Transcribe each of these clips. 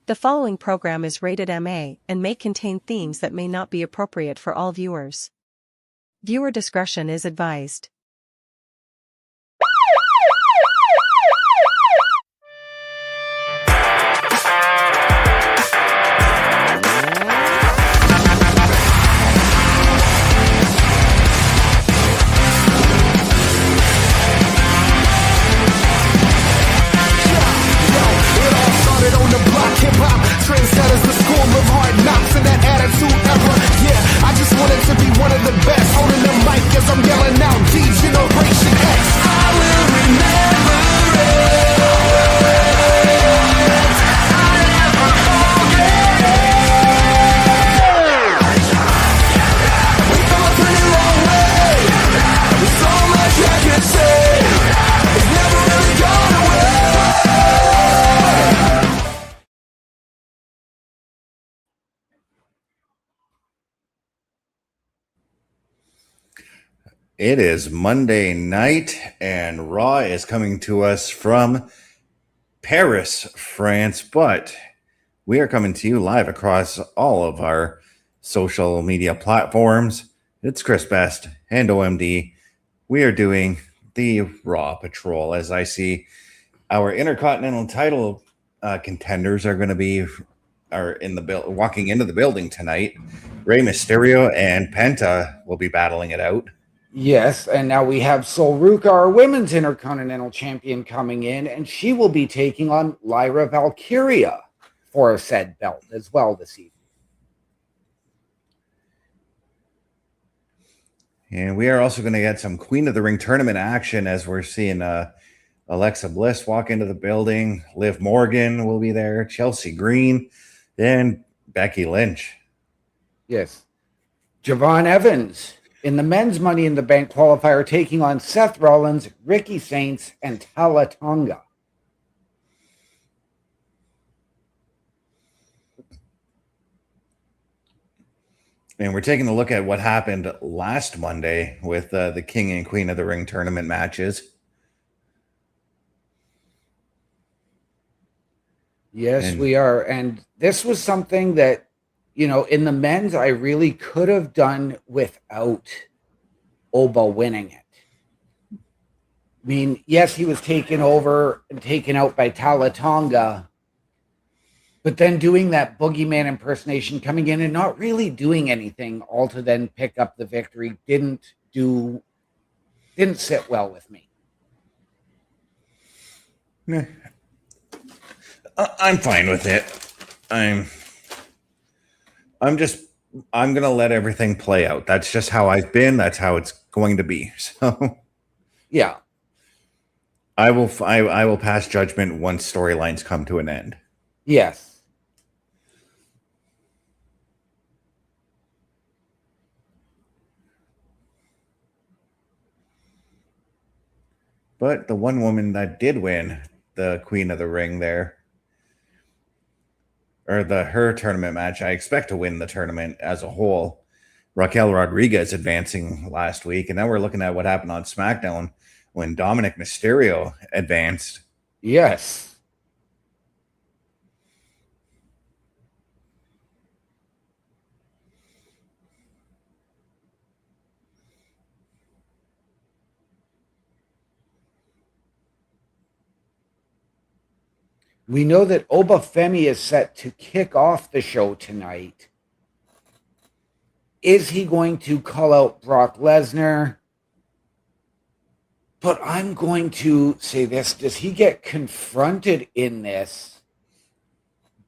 The following program is rated MA and may contain themes that may not be appropriate for all viewers. Viewer discretion is advised. Trendsetters, the school of hard knocks and that attitude ever. Yeah, I just wanted to be one of the best. Holding the mic as I'm yelling out D-Generation X. I will remember it. I'll never forget it. We come a pretty long way. There's so much I can say. It's never really gone away. It is Monday night, and Raw is coming to us from Paris, France, but we are coming to you live across all of our social media platforms. It's Chris Best and OMD. We are doing the Raw Patrol. As I see, our Intercontinental title contenders are going to be walking into the building tonight. Rey Mysterio and Penta will be battling it out. Yes, and now we have Ruca, our women's Intercontinental champion, coming in, and she will be taking on Lyra Valkyria for a said belt as well this evening. And we are also going to get some Queen of the Ring tournament action as we're seeing Alexa Bliss walk into the building. Liv Morgan will be there, Chelsea Green, and Becky Lynch. Yes. Javon Evans in the men's Money in the Bank qualifier, taking on Seth Rollins, Ricky Saints, and Talla Tonga. And we're taking a look at what happened last Monday with the King and Queen of the Ring tournament matches. Yes, we are. And this was something that, you know, in the men's, I really could have done without Oba winning it. I mean, yes, he was taken over and taken out by Talla Tonga, but then doing that boogeyman impersonation, coming in and not really doing anything, all to then pick up the victory, didn't sit well with me. I'm fine with it. I'm going to let everything play out. That's just how I've been. That's how it's going to be. So yeah, I will pass judgment once storylines come to an end. Yes. But the one woman that did win the Queen of the Ring there, or her tournament match, I expect to win the tournament as a whole. Raquel Rodriguez advancing last week, and now we're looking at what happened on SmackDown when Dominic Mysterio advanced. Yes. We know that Oba Femi is set to kick off the show tonight. Is he going to call out Brock Lesnar? But I'm going to say this. Does he get confronted in this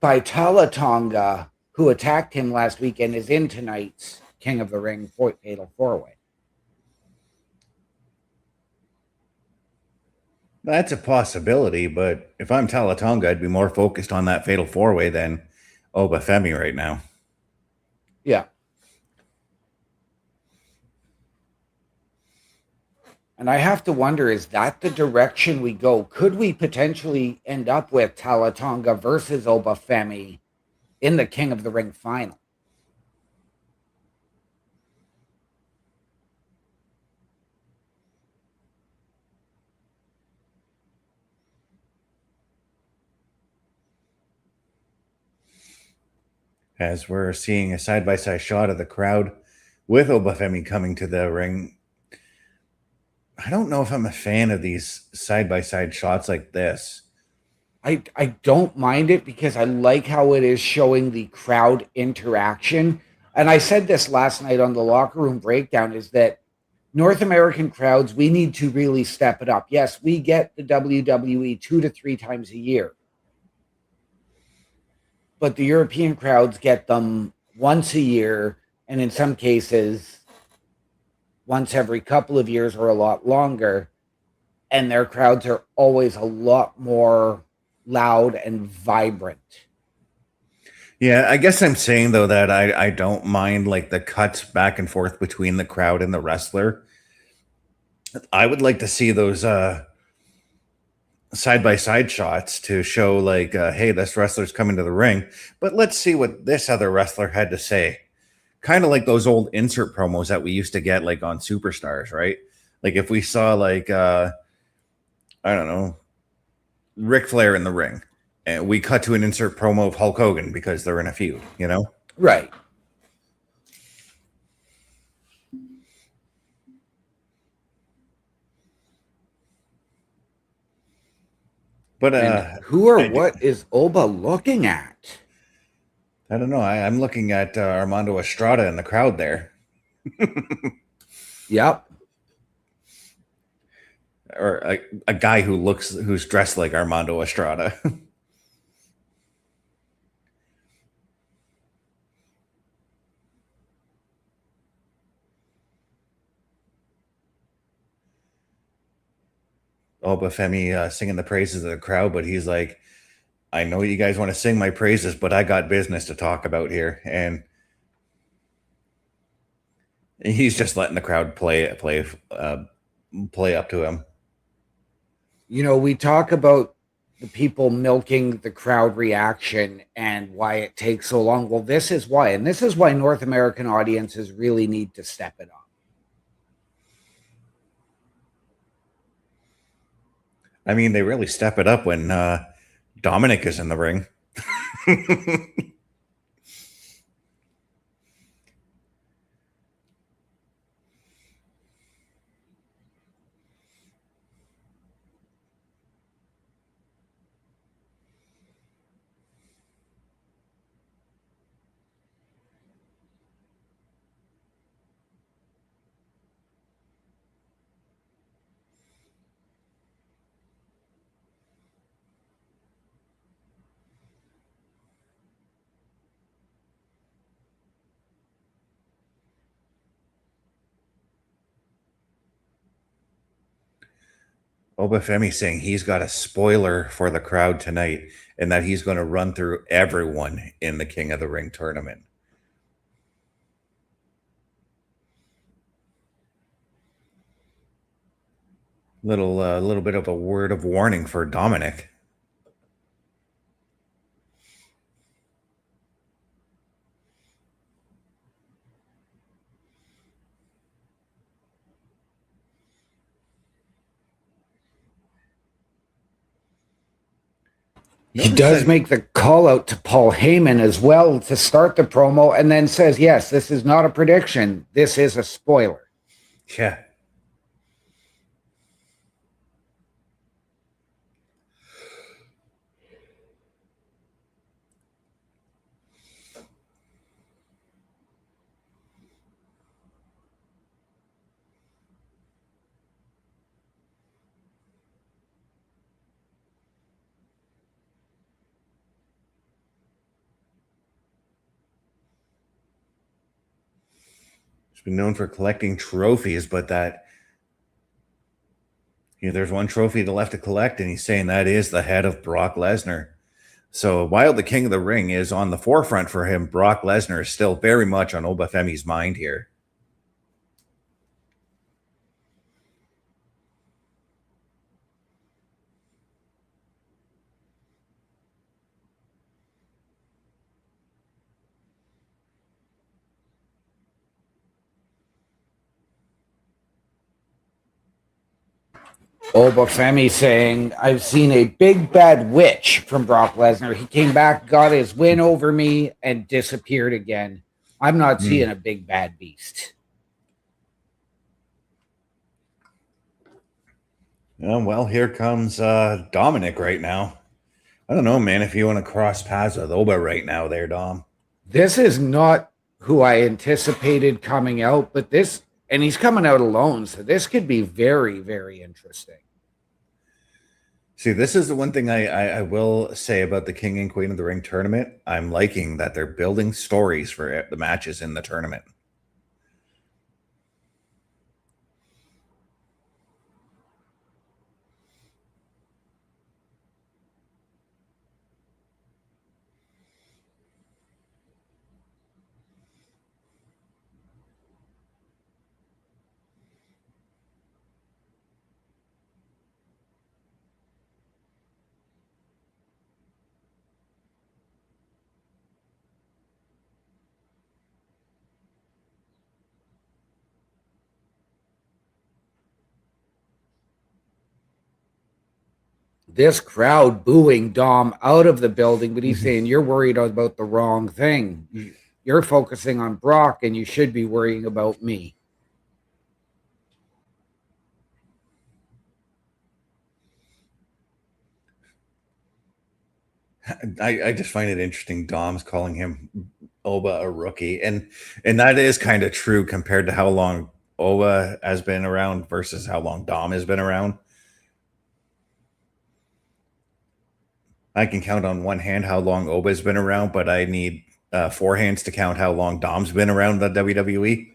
by Talla Tonga, who attacked him last week and is in tonight's King of the Ring Fatal 4-Way? That's a possibility, but if I'm Talla Tonga, I'd be more focused on that Fatal 4-Way than Oba Femi right now. Yeah. And I have to wonder, is that the direction we go? Could we potentially end up with Talla Tonga versus Oba Femi in the King of the Ring final? as we're seeing a side-by-side shot of the crowd with Obafemi coming to the ring. I don't know if I'm a fan of these side-by-side shots like this. I don't mind it because I like how it is showing the crowd interaction. And I said this last night on the locker room breakdown, is that North American crowds, we need to really step it up. Yes, we get the WWE 2 to 3 times a year, but the European crowds get them once a year, and in some cases, once every couple of years or a lot longer. And their crowds are always a lot more loud and vibrant. Yeah, I guess I'm saying, though, that I don't mind like the cuts back and forth between the crowd and the wrestler. I would like to see those side-by-side shots to show like, hey, this wrestler's coming to the ring, but let's see what this other wrestler had to say. Kind of like those old insert promos that we used to get like on Superstars, right? Like if we saw like, I don't know, Ric Flair in the ring, and we cut to an insert promo of Hulk Hogan because they're in a feud, you know? Right. But who or what is Oba looking at? I don't know. I'm looking at Armando Estrada in the crowd there. Yep. Or a guy who's dressed like Armando Estrada. Obafemi singing the praises of the crowd, but he's like, I know you guys want to sing my praises, but I got business to talk about here. And he's just letting the crowd play up to him. You know, we talk about the people milking the crowd reaction and why it takes so long. Well, this is why. And this is why North American audiences really need to step it up. I mean, they really step it up when Dominic is in the ring. Obafemi saying he's got a spoiler for the crowd tonight and that he's going to run through everyone in the King of the Ring tournament. Little bit of a word of warning for Dominic. He does make the call out to Paul Heyman as well to start the promo, and then says, yes, this is not a prediction. This is a spoiler. Yeah. He's been known for collecting trophies, but that there's one trophy left to collect, and he's saying that is the head of Brock Lesnar. So while the King of the Ring is on the forefront for him, Brock Lesnar is still very much on Obafemi's mind here. Obafemi saying, I've seen a big bad witch from Brock Lesnar. He came back, got his win over me, and disappeared again. I'm not seeing a big bad beast. Well, here comes Dominic right now. I don't know, man, if you want to cross paths with Oba right now there, Dom. This is not who I anticipated coming out, but this, and he's coming out alone, so this could be very, very interesting. See, this is the one thing I will say about the King and Queen of the Ring tournament. I'm liking that they're building stories for the matches in the tournament. This crowd booing Dom out of the building, but he's saying, you're worried about the wrong thing. You're focusing on Brock, and you should be worrying about me. I just find it interesting. Dom's calling him Oba a rookie, and that is kind of true compared to how long Oba has been around versus how long Dom has been around. I can count on one hand how long Oba's been around, but I need 4 hands to count how long Dom's been around the WWE.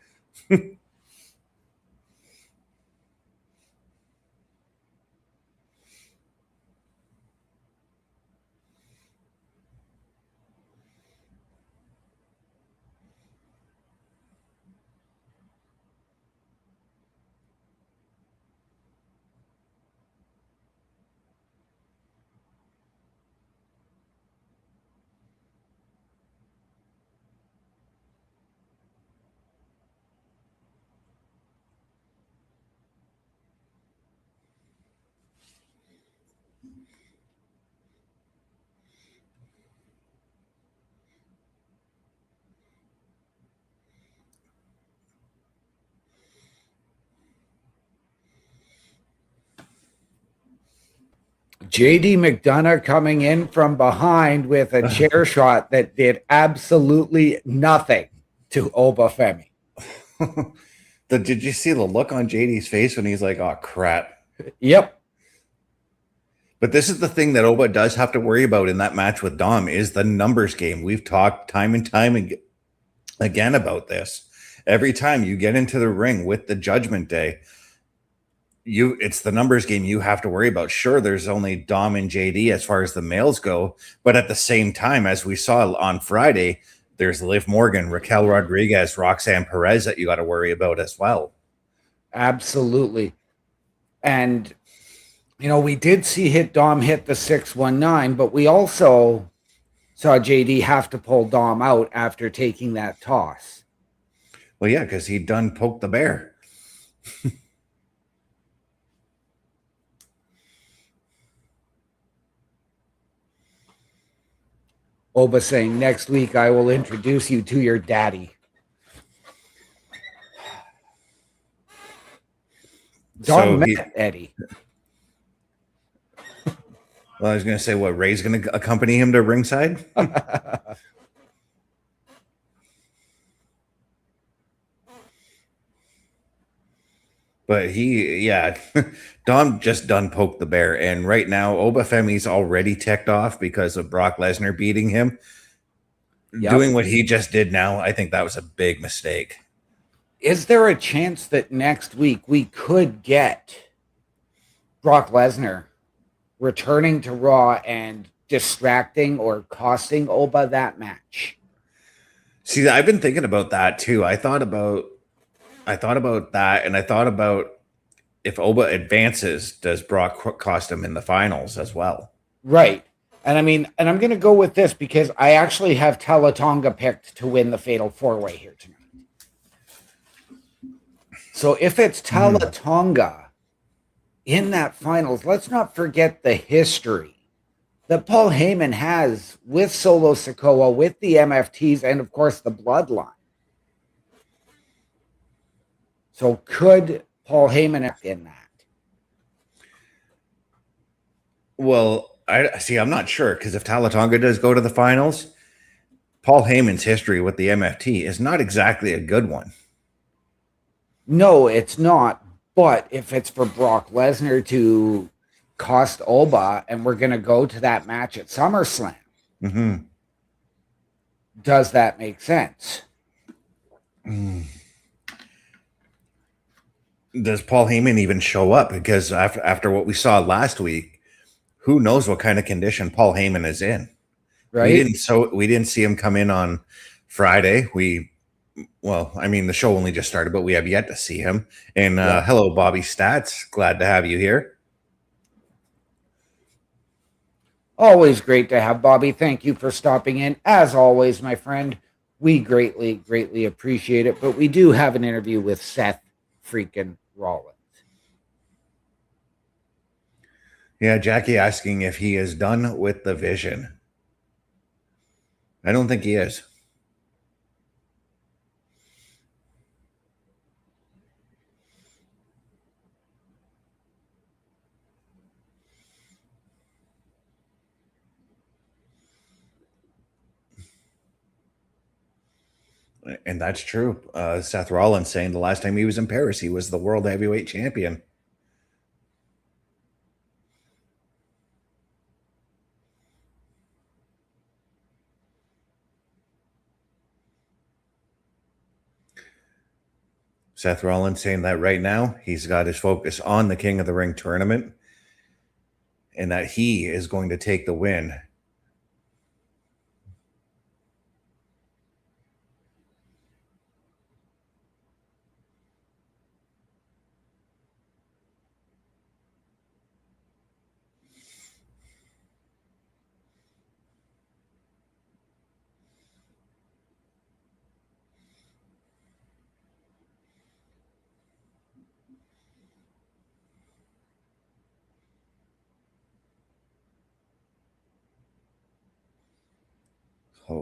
JD McDonough coming in from behind with a chair shot that did absolutely nothing to Obafemi. Did you see the look on JD's face when he's like, oh, crap? Yep. But this is the thing that Oba does have to worry about in that match with Dom is the numbers game. We've talked time and time again about this. Every time you get into the ring with the Judgment Day, it's the numbers game you have to worry about. Sure, there's only Dom and JD as far as the males go, but at the same time, as we saw on Friday, there's Liv Morgan, Raquel Rodriguez, Roxanne Perez that you got to worry about as well. Absolutely. And, we did see Dom hit the 619, but we also saw JD have to pull Dom out after taking that toss. Well, yeah, because he done poked the bear. Oba saying, next week I will introduce you to your daddy. Dom met Eddie. Well, I was going to say, what, Ray's going to accompany him to ringside? But Dom just done poked the bear. And right now, Obafemi's already ticked off because of Brock Lesnar beating him. Yep. Doing what he just did now, I think that was a big mistake. Is there a chance that next week we could get Brock Lesnar returning to Raw and distracting or costing Oba that match? See, I've been thinking about that too. I thought about that, and I thought about if Oba advances, does Brock cost him in the finals as well? Right. And I'm going to go with this because I actually have Talla Tonga picked to win the Fatal 4-Way here tonight. So if it's Talla Tonga, in that finals, let's not forget the history that Paul Heyman has with Solo Sikoa, with the MFTs, and of course the Bloodline. So could Paul Heyman act in that? Well, I'm not sure, because if Tonga does go to the finals, Paul Heyman's history with the MFT is not exactly a good one. No, it's not. But if it's for Brock Lesnar to cost Oba, and we're going to go to that match at SummerSlam, does that make sense? Does Paul Heyman even show up? Because after what we saw last week, who knows what kind of condition Paul Heyman is in? Right. We didn't see him come in on Friday. The show only just started, but we have yet to see him. And hello, Bobby Stats. Glad to have you here. Always great to have Bobby. Thank you for stopping in. As always, my friend, we greatly, greatly appreciate it. But we do have an interview with Seth freaking Rollins. Yeah, Jackie asking if he is done with the Vision. I don't think he is. And that's true. Seth Rollins saying the last time he was in Paris, he was the world heavyweight champion. Seth Rollins saying that right now he's got his focus on the King of the Ring tournament and that he is going to take the win.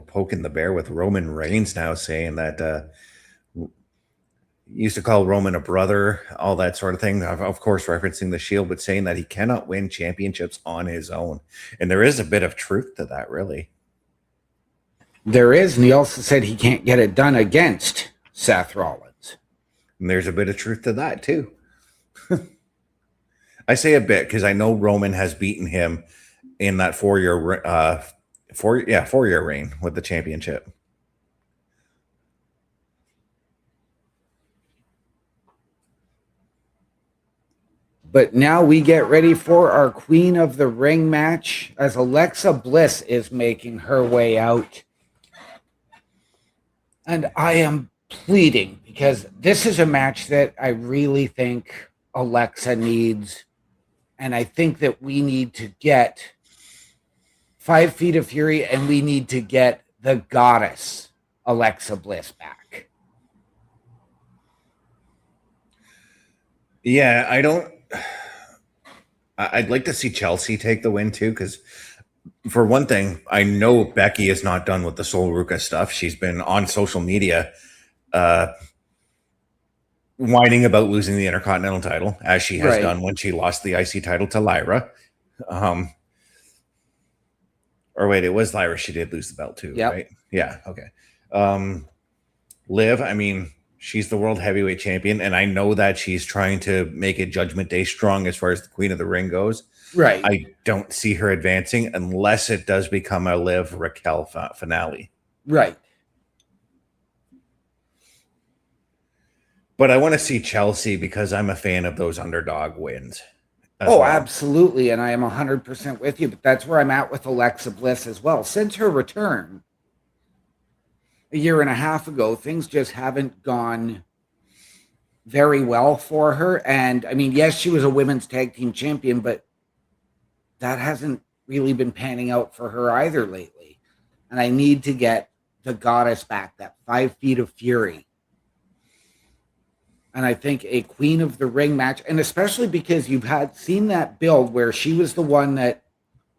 Poking the bear with Roman Reigns now, saying that used to call Roman a brother, all that sort of thing. Of course, referencing the Shield, but saying that he cannot win championships on his own. And there is a bit of truth to that, really. There is, and he also said he can't get it done against Seth Rollins. And there's a bit of truth to that, too. I say a bit because I know Roman has beaten him in that 4-year reign with the championship. But now we get ready for our Queen of the Ring match as Alexa Bliss is making her way out. And I am pleading because this is a match that I really think Alexa needs. And I think that we need to get 5 Feet of Fury, and we need to get the goddess Alexa Bliss back. Yeah, I'd like to see Chelsea take the win too, because for one thing, I know Becky is not done with the Soul Ruca stuff. She's been on social media whining about losing the Intercontinental title, as she has done when she lost the IC title to Lyra. Or wait, it was Lyra. She did lose the belt too, right? Yeah, okay. Liv, I mean, she's the world heavyweight champion, and I know that she's trying to make it Judgment Day strong as far as the Queen of the Ring goes. Right. I don't see her advancing unless it does become a Liv Raquel finale. Right. But I want to see Chelsea because I'm a fan of those underdog wins. Oh, well. Absolutely. And I am 100% with you. But that's where I'm at with Alexa Bliss as well. Since her return a year and a half ago, things just haven't gone very well for her. And I mean, yes, she was a women's tag team champion, but that hasn't really been panning out for her either lately. And I need to get the goddess back, that 5 Feet of Fury. And I think a Queen of the Ring match, and especially because you've seen that build where she was the one that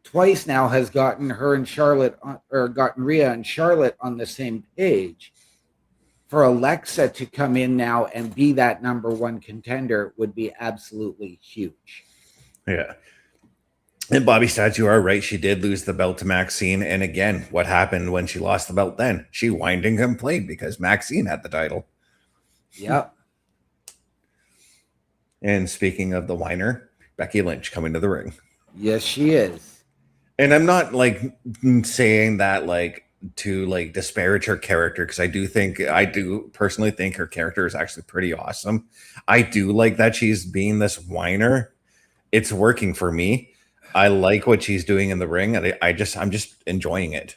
twice now has gotten her and Charlotte, or gotten Rhea and Charlotte on the same page. For Alexa to come in now and be that number one contender would be absolutely huge. Yeah. And Bobby Stats, you are right. She did lose the belt to Maxine. And again, what happened when she lost the belt then? She whined and complained because Maxine had the title. Yep. And speaking of the whiner, Becky Lynch coming to the ring. Yes, she is. And I'm not like saying that like to like disparage her character, because I do personally think her character is actually pretty awesome. I do like that she's being this whiner. It's working for me. I like what she's doing in the ring, and I'm just enjoying it.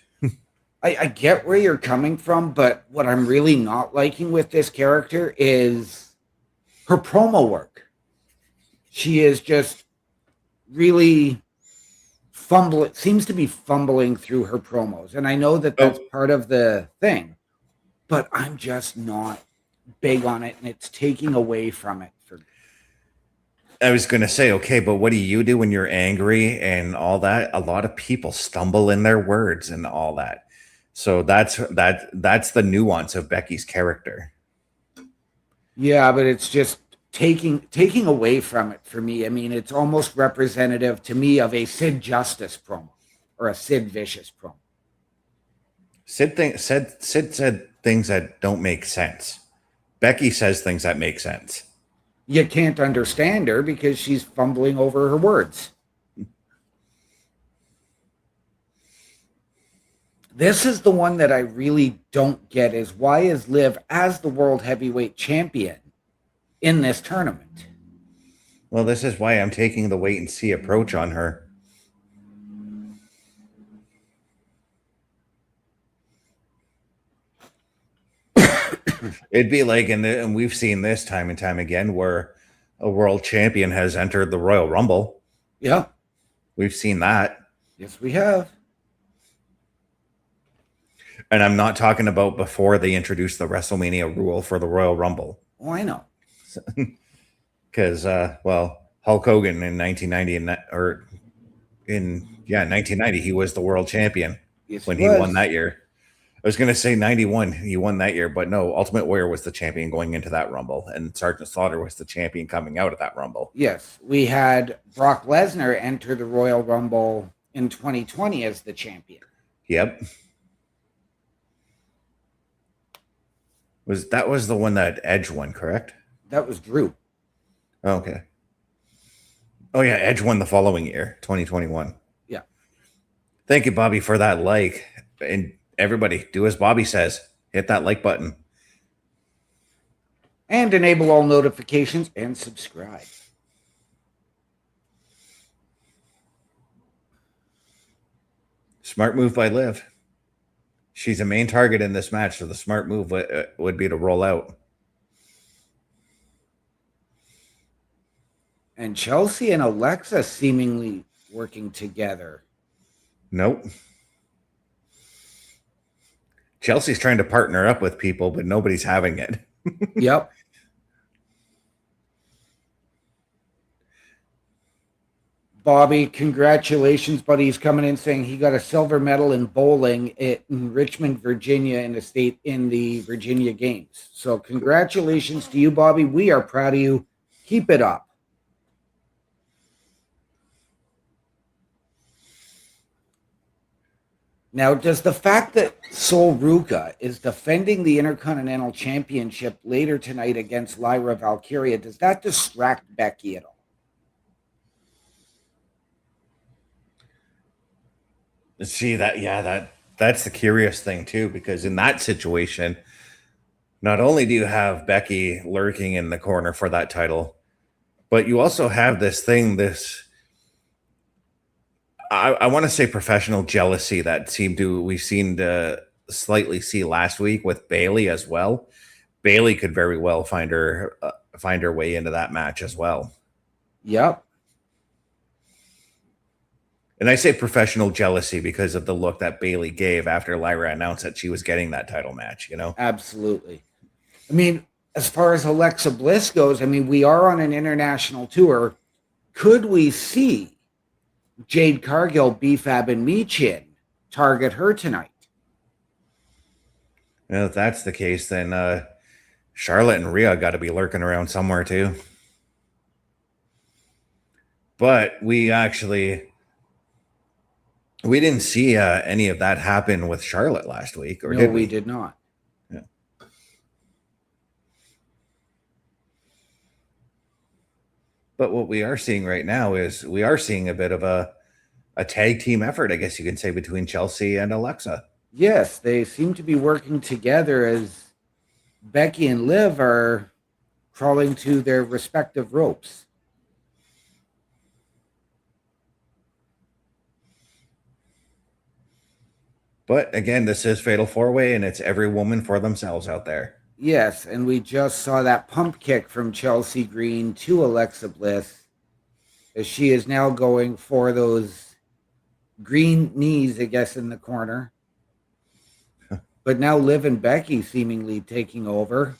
I get where you're coming from, but what I'm really not liking with this character is her promo work. She is just really seems to be fumbling through her promos. And I know that that's part of the thing, but I'm just not big on it, and it's taking away from it for me. I was going to say, okay, but what do you do when you're angry and all that? A lot of people stumble in their words and all that. So that's the nuance of Becky's character. Yeah, but it's just taking away from it for me. I mean, it's almost representative to me of a Sid Justice promo or a Sid Vicious promo. Sid said things that don't make sense. Becky says things that make sense. You can't understand her because she's fumbling over her words. This is the one that I really don't get, is why is Liv as the World Heavyweight Champion in this tournament? Well, this is why I'm taking the wait and see approach on her. It'd be like, and we've seen this time and time again, where a world champion has entered the Royal Rumble. Yeah. We've seen that. Yes, we have. And I'm not talking about before they introduced the WrestleMania rule for the Royal Rumble. Oh, I know. Because, Hulk Hogan in 1990, he was the world champion when he won that year. I was going to say 91, he won that year, but no, Ultimate Warrior was the champion going into that Rumble, and Sergeant Slaughter was the champion coming out of that Rumble. Yes, we had Brock Lesnar enter the Royal Rumble in 2020 as the champion. Yep. That was the one that Edge won, correct? That was Drew. Oh, okay. Oh, yeah, Edge won the following year, 2021. Yeah. Thank you, Bobby, for that like. And everybody, do as Bobby says. Hit that like button. And enable all notifications and subscribe. Smart move by Liv. She's a main target in this match, so the smart move would be to roll out. And Chelsea and Alexa seemingly working together. Nope. Chelsea's trying to partner up with people, but nobody's having it. Yep. Bobby, congratulations, buddy. He's coming in saying he got a silver medal in bowling in Richmond, Virginia, in the Virginia Games. So congratulations to you, Bobby. We are proud of you. Keep it up. Now, does the fact that Sol Ruca is defending the Intercontinental Championship later tonight against Lyra Valkyria, does that distract Becky at all? See that's the curious thing too, because in that situation, not only do you have Becky lurking in the corner for that title, but you also have this I want to say professional jealousy that we seemed to slightly see last week with Bayley as well. Bayley could very well find her way into that match as well. Yep. And I say professional jealousy because of the look that Bayley gave after Lyra announced that she was getting that title match, you know? Absolutely. I mean, as far as Alexa Bliss goes, I mean, we are on an international tour. Could we see Jade Cargill, BFAB, and Michin target her tonight? Well, if that's the case, then Charlotte and Rhea got to be lurking around somewhere too. But we didn't see any of that happen with Charlotte last week, or No, did we did not. Yeah. But what we are seeing right now is we are seeing a bit of a tag team effort, I guess you can say, between Chelsea and Alexa. Yes, they seem to be working together as Becky and Liv are crawling to their respective ropes. But again, this is Fatal 4-Way, and it's every woman for themselves out there. Yes, and we just saw that pump kick from Chelsea Green to Alexa Bliss, as she is now going for those green knees, I guess, in the corner. But now Liv and Becky seemingly taking over.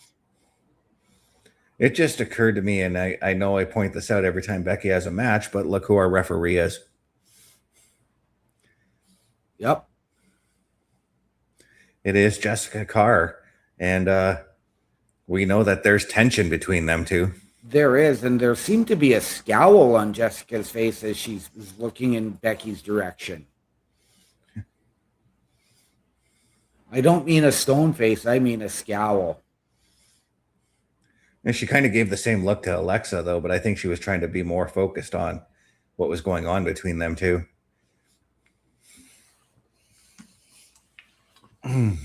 It just occurred to me, and I know I point this out every time Becky has a match, but look who our referee is. Yep. It is Jessica Carr, and we know that there's tension between them two. There is, and there seemed to be a scowl on Jessica's face as she's looking in Becky's direction. I don't mean a stone face, I mean a scowl. And she kind of gave the same look to Alexa, though, but I think she was trying to be more focused on what was going on between them two. And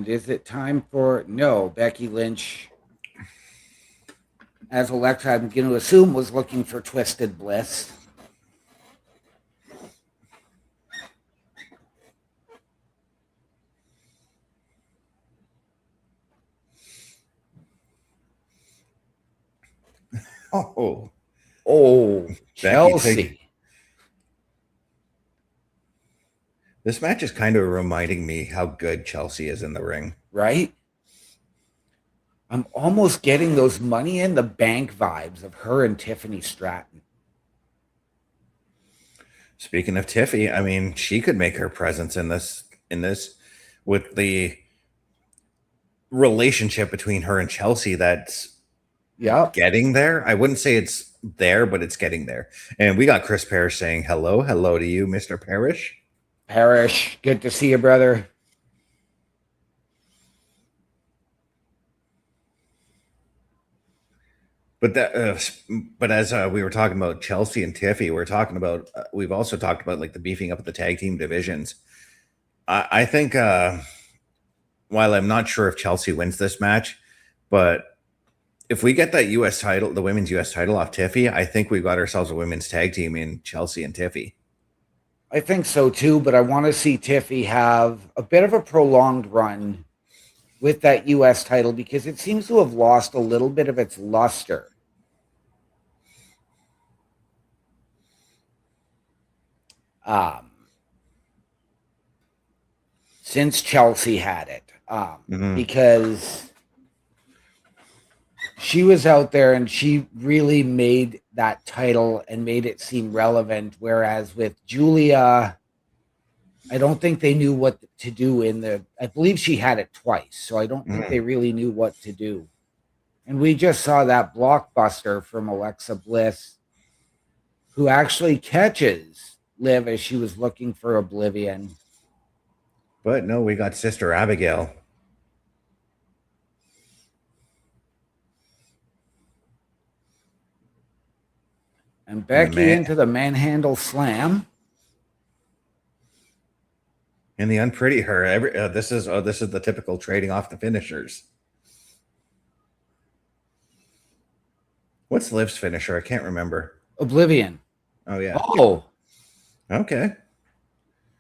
is it time for... No, Becky Lynch, as Alexa, I'm going to assume, was looking for Twisted Bliss. Oh, Chelsea. This match is kind of reminding me how good Chelsea is in the ring. Right? I'm almost getting those Money in the Bank vibes of her and Tiffany Stratton. Speaking of Tiffy, I mean, she could make her presence in this with the relationship between her and Chelsea that's getting there. I wouldn't say it's there, but it's getting there. And we got Chris Parrish saying hello to you, Mr. Parrish. Parrish, good to see you, brother. But as we were talking about Chelsea and Tiffy, we've also talked about like the beefing up of the tag team divisions. I think while I'm not sure if Chelsea wins this match, but if we get that U.S. title, the women's U.S. title off Tiffy, I think we've got ourselves a women's tag team in Chelsea and Tiffy. I think so too, but I want to see Tiffy have a bit of a prolonged run with that U.S. title because it seems to have lost a little bit of its luster. Since Chelsea had it. Because she was out there and she really made that title and made it seem relevant. Whereas with Julia, I don't think they knew what to do I believe she had it twice. So I don't think they really knew what to do. And we just saw that blockbuster from Alexa Bliss, who actually catches Liv as she was looking for Oblivion. But no, we got Sister Abigail. And Becky into the manhandle slam. And the unpretty her. This is the typical trading off the finishers. What's Liv's finisher? I can't remember. Oblivion. Oh yeah. Oh. Okay.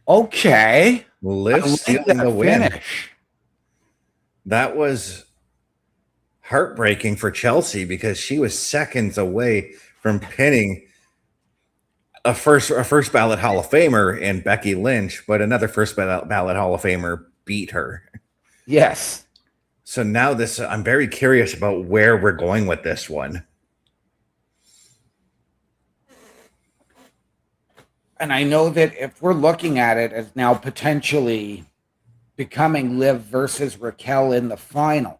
Okay. Liv stealing the win. That was heartbreaking for Chelsea because she was seconds away from pinning a first ballot Hall of Famer in Becky Lynch, but another first ballot Hall of Famer beat her. Yes. So now I'm very curious about where we're going with this one. And I know that if we're looking at it as now potentially becoming Liv versus Raquel in the final.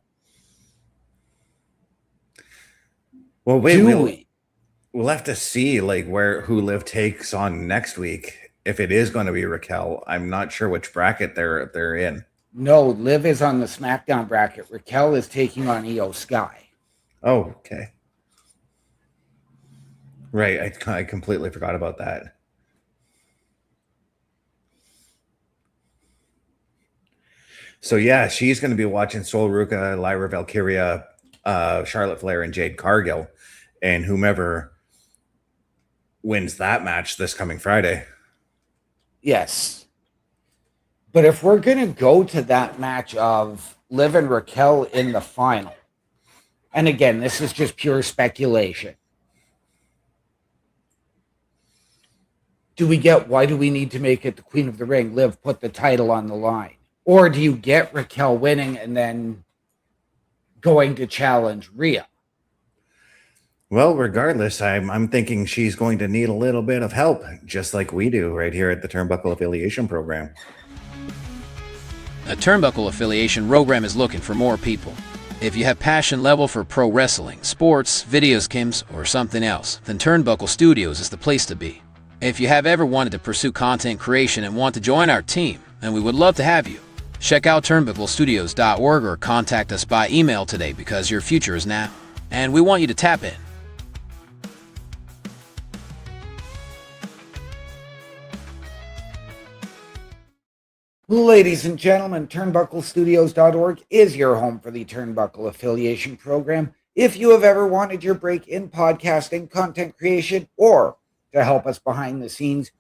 Well, we'll have to see like who Liv takes on next week. If it is going to be Raquel, I'm not sure which bracket they're in. No, Liv is on the SmackDown bracket. Raquel is taking on Io Sky. Oh, okay. Right, I completely forgot about that. So yeah, she's going to be watching Sol Ruca, Lyra, Valkyria, Charlotte Flair, and Jade Cargill, and whomever wins that match this coming Friday. Yes. But if we're going to go to that match of Liv and Raquel in the final, and again, this is just pure speculation. Why do we need to make it the Queen of the Ring? Liv put the title on the line. Or do you get Raquel winning and then going to challenge Rhea? Well, regardless, I'm thinking she's going to need a little bit of help, just like we do right here at the Turnbuckle Affiliation Program. A Turnbuckle Affiliation program is looking for more people. If you have passion level for pro wrestling, sports, video games, or something else, then Turnbuckle Studios is the place to be. If you have ever wanted to pursue content creation and want to join our team, then we would love to have you. Check out turnbucklestudios.org or contact us by email today because your future is now, and we want you to tap in. Ladies and gentlemen, turnbucklestudios.org is your home for the Turnbuckle Affiliation Program. If you have ever wanted your break in podcasting, content creation, or to help us behind the scenes,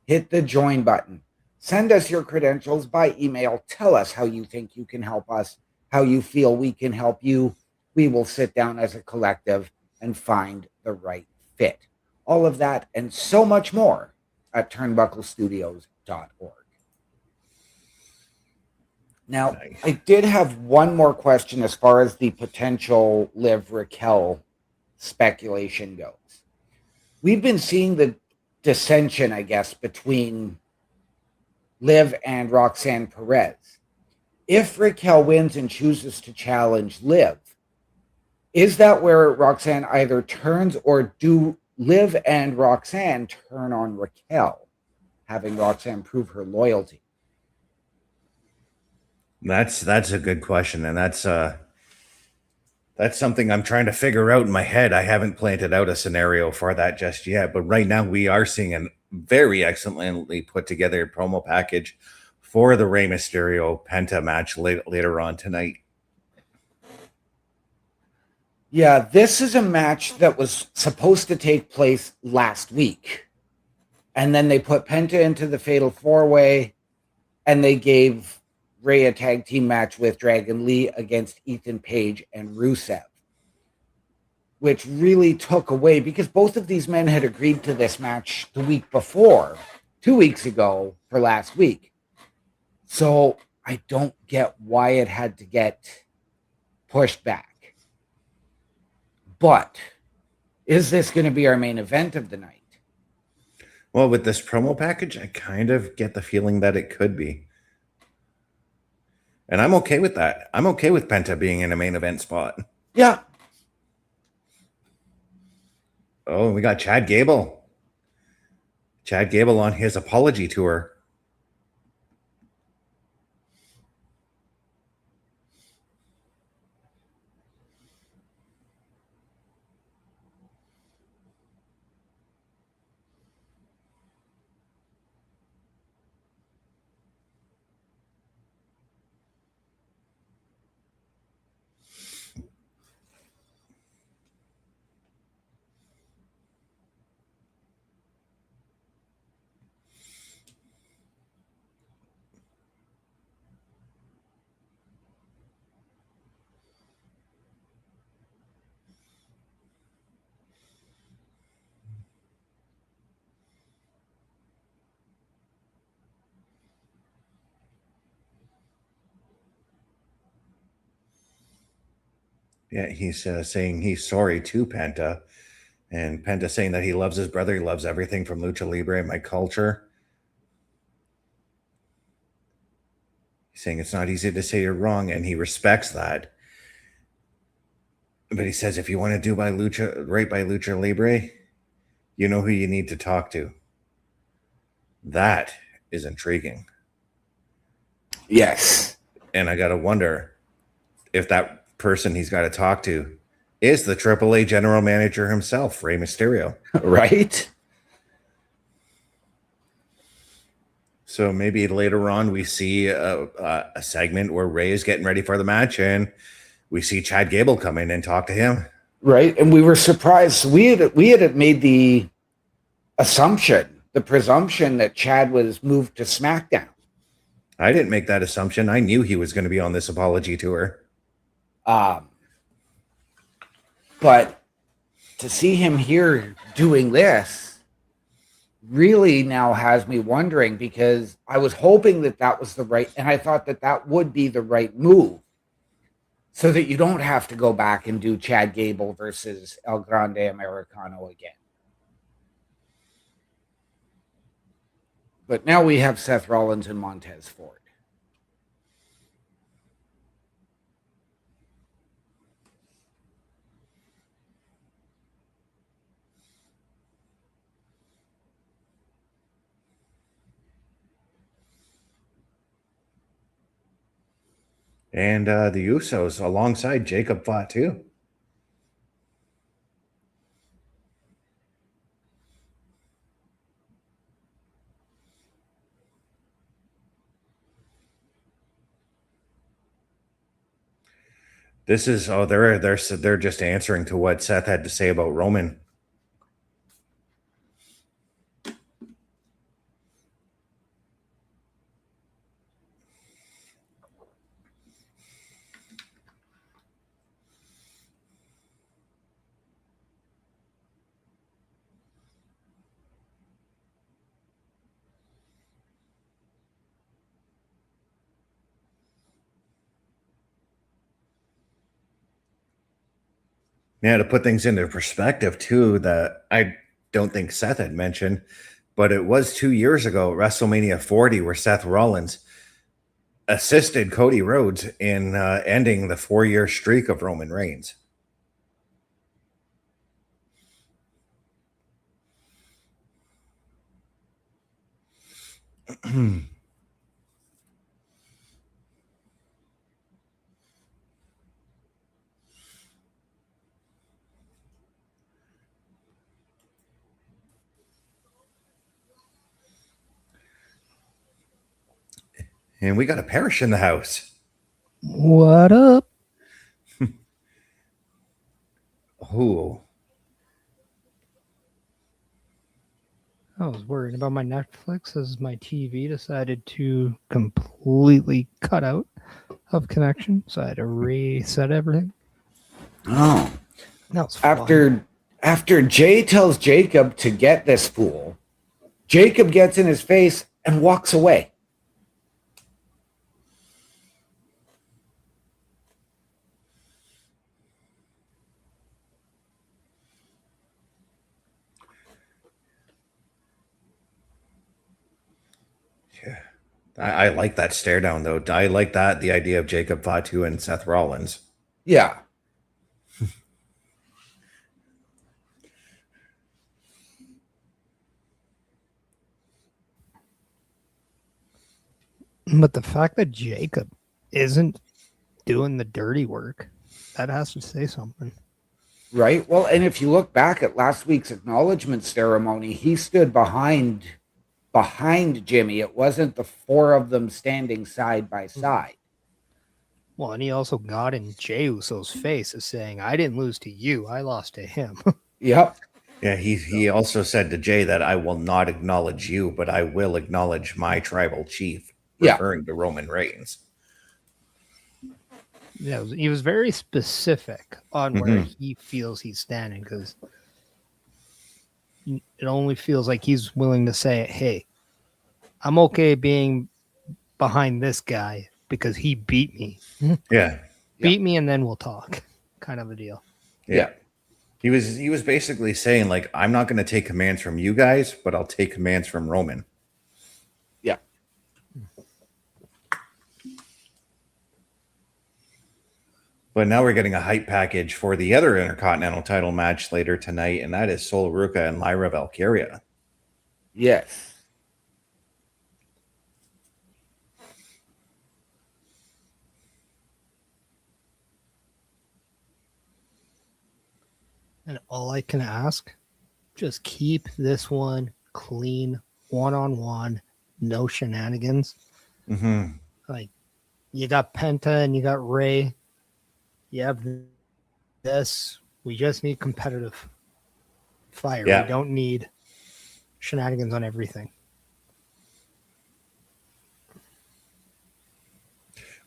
hit the join button. Send us your credentials by email. Tell us how you think you can help us, how you feel we can help you. We will sit down as a collective and find the right fit. All of that and so much more at turnbucklestudios.org. Now, nice. I did have one more question as far as the potential Liv Raquel speculation goes. We've been seeing the dissension, I guess, between Liv and Roxanne Perez. If Raquel wins and chooses to challenge Liv, is that where Roxanne either turns, or do Liv and Roxanne turn on Raquel, having Roxanne prove her loyalty? That's a good question, and that's something I'm trying to figure out in my head. I haven't planted out a scenario for that just yet, but right now we are seeing a very excellently put together promo package for the Rey Mysterio Penta match later on tonight. Yeah, this is a match that was supposed to take place last week, and then they put Penta into the Fatal 4-Way, and they gave Rey a tag team match with Dragon Lee against Ethan Page and Rusev, which really took away, because both of these men had agreed to this match the week before, 2 weeks ago for last week. So I don't get why it had to get pushed back. But is this going to be our main event of the night? Well, with this promo package, I kind of get the feeling that it could be. And I'm okay with that. I'm okay with Penta being in a main event spot. Yeah. Oh, we got Chad Gable. Chad Gable on his apology tour. Yeah, he's saying he's sorry to Penta, and Penta saying that he loves his brother. He loves everything from Lucha Libre and my culture. He's saying it's not easy to say you're wrong, and he respects that. But he says if you want to do right by Lucha Libre, you know who you need to talk to. That is intriguing. Yes. And I got to wonder if that person he's got to talk to is the AAA general manager himself, Rey Mysterio. Right? So maybe later on we see a segment where Rey is getting ready for the match and we see Chad Gable come in and talk to him. Right. And we were surprised. We had made the assumption, the presumption that Chad was moved to SmackDown. I didn't make that assumption. I knew he was going to be on this apology tour. But to see him here doing this really now has me wondering, because I was hoping that was the right, and I thought that would be the right move, so that you don't have to go back and do Chad Gable versus El Grande Americano again. But now we have Seth Rollins and Montez Ford. And the Usos alongside Jacob Fatu. This is they're just answering to what Seth had to say about Roman. Yeah, to put things into perspective too, that I don't think Seth had mentioned, but it was 2 years ago, WrestleMania 40, where Seth Rollins assisted Cody Rhodes in ending the 4-year streak of Roman Reigns. And we got a Parish in the house. What up? Ooh. I was worried about my Netflix as my TV decided to completely cut out of connection, so I had to reset everything. Oh. That was fun. After Jay tells Jacob to get this fool, Jacob gets in his face and walks away. I like that stare down, though. I like that, the idea of Jacob Fatu and Seth Rollins. Yeah. But the fact that Jacob isn't doing the dirty work, that has to say something. Right. Well, and if you look back at last week's acknowledgement ceremony, he stood behind Jimmy. It wasn't the four of them standing side by side. Well, and he also got in Jey Uso's face as saying, I didn't lose to you, I lost to him. Yep. Yeah, he also said to Jay that I will not acknowledge you, but I will acknowledge my tribal chief, referring to Roman Reigns. Yeah, he was very specific on where he feels he's standing, because it only feels like he's willing to say, hey, I'm okay being behind this guy because he beat me. Yeah. Beat me and then we'll talk. kind of a deal. Yeah. He was basically saying, like, I'm not going to take commands from you guys, but I'll take commands from Roman. Yeah. But now we're getting a hype package for the other Intercontinental title match later tonight, and that is Sol Ruca and Lyra Valkyria. Yes. And all I can ask, just keep this one clean, one-on-one, no shenanigans. Mm-hmm. Like, you got Penta and you got Rey. You have this. We just need competitive fire. Yeah. We don't need shenanigans on everything.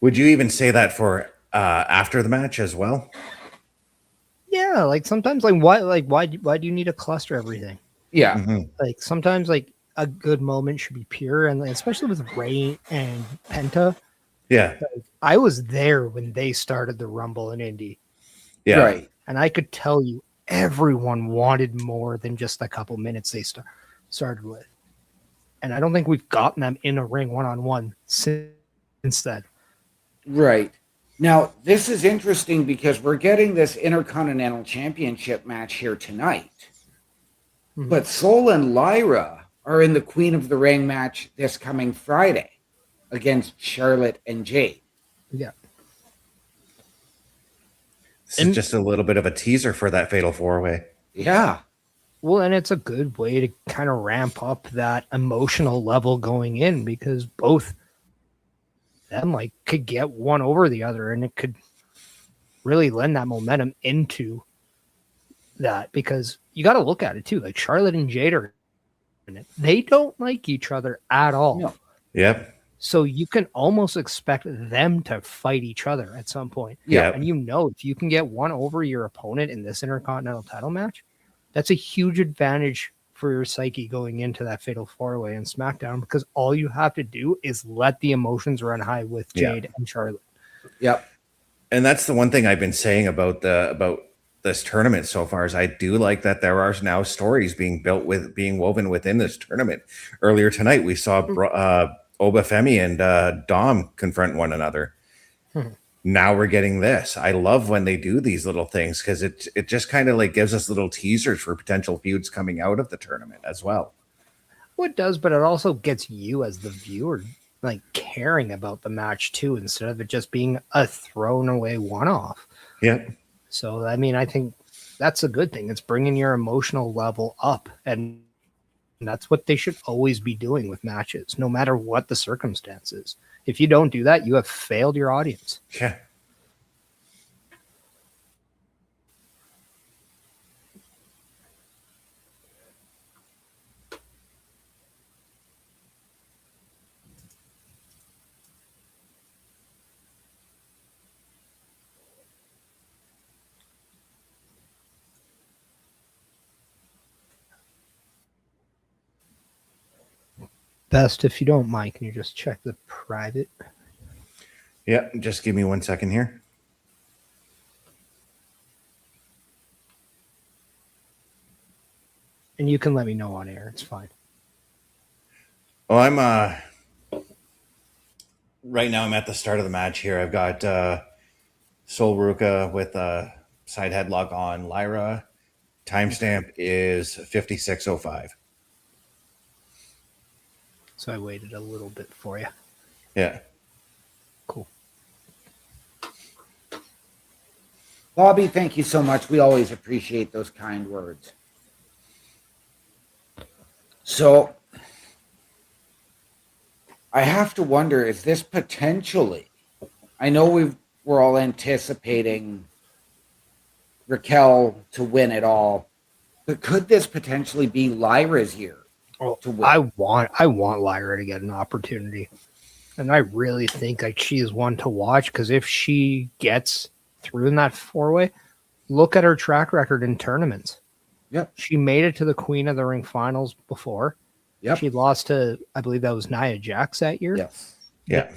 Would you even say that for after the match as well? Yeah, like sometimes, why do you need to cluster everything? Yeah. Mm-hmm. Like sometimes, like a good moment should be pure, and especially with Rey and Penta. Yeah. Like, I was there when they started the Rumble in Indy. Yeah. Right. And I could tell you everyone wanted more than just a couple minutes they started with. And I don't think we've gotten them in a ring one-on-one since then. Right. Now, this is interesting because we're getting this Intercontinental Championship match here tonight. Mhm. But Sol and Lyra are in the Queen of the Ring match this coming Friday against Charlotte and Jade. Yeah. This is just a little bit of a teaser for that Fatal 4-Way. Yeah. Well, and it's a good way to kind of ramp up that emotional level going in, because both them like could get one over the other, and it could really lend that momentum into that, because you got to look at it too. Like Charlotte and Jade are in it. They don't like each other at all. No. Yep. So you can almost expect them to fight each other at some point. Yeah. And if you can get one over your opponent in this Intercontinental title match, that's a huge advantage for your psyche going into that Fatal 4-Way in SmackDown, because all you have to do is let the emotions run high with Jade and Charlotte. Yep. And that's the one thing I've been saying about this tournament so far, is I do like that there are now stories being woven within this tournament. Earlier tonight, we saw Obafemi and Dom confront one another. Now we're getting this. I love when they do these little things, because it just kind of like gives us little teasers for potential feuds coming out of the tournament as well. Well, it does, but it also gets you as the viewer like caring about the match too, instead of it just being a thrown away one-off. Yep. So, I mean, I think that's a good thing. It's bringing your emotional level up, and that's what they should always be doing with matches, no matter what the circumstances. If you don't do that, you have failed your audience. Yeah. Best, if you don't mind, can you just check the private? Yeah. Just give me 1 second here. And you can let me know on air. It's fine. Oh, I'm right now I'm at the start of the match here. I've got Sol Ruca with a side headlock on Lyra. Timestamp is 56:05. So I waited a little bit for you. Yeah. Cool. Bobby, thank you so much. We always appreciate those kind words. So I have to wonder, is this potentially, I know we're all anticipating Raquel to win it all, but could this potentially be Lyra's year to win? I want Lyra to get an opportunity. And I really think like she is one to watch, because if she gets through in that 4-Way, look at her track record in tournaments. Yep. She made it to the Queen of the Ring finals before. Yep. She lost to, I believe that was Nia Jax that year. Yes. Yeah.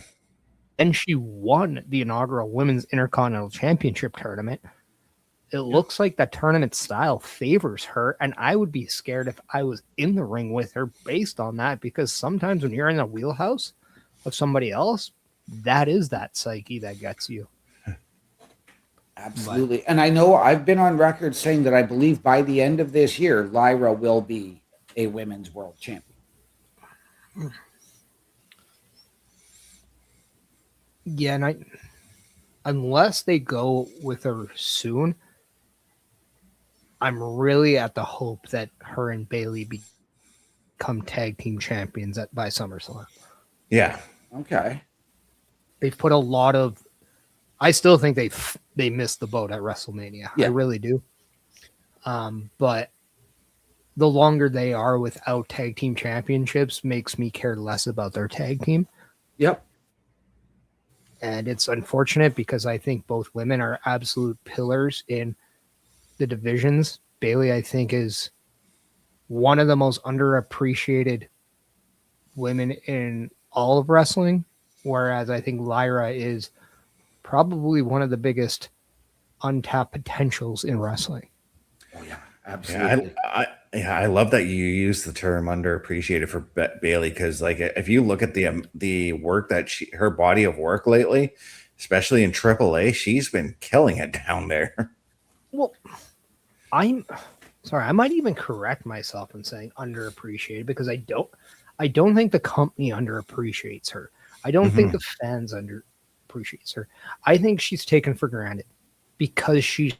And she won the inaugural Women's Intercontinental Championship tournament. it looks like that tournament style favors her, and I would be scared if I was in the ring with her based on that, because sometimes when you're in the wheelhouse of somebody else, that is that psyche that gets you. Absolutely. And I know I've been on record saying that I believe by the end of this year, Lyra will be a women's world champion. Yeah, and unless they go with her soon, I'm really at the hope that her and Bailey become tag team champions by SummerSlam. Yeah. Okay. They've put a lot of. I still think they missed the boat at WrestleMania. Yeah. I really do. But the longer they are without tag team championships makes me care less about their tag team. Yep. And it's unfortunate because I think both women are absolute pillars in the divisions. Bailey, I think, is one of the most underappreciated women in all of wrestling, whereas I think Lyra is probably one of the biggest untapped potentials in wrestling. Oh, yeah, absolutely. I love that you use the term underappreciated for Bailey, because like if you look at the work that her body of work lately, especially in AAA, she's been killing it down there. Well, I'm sorry, I might even correct myself in saying underappreciated, because I don't think the company underappreciates her. I don't think the fans underappreciates her. I think she's taken for granted because she's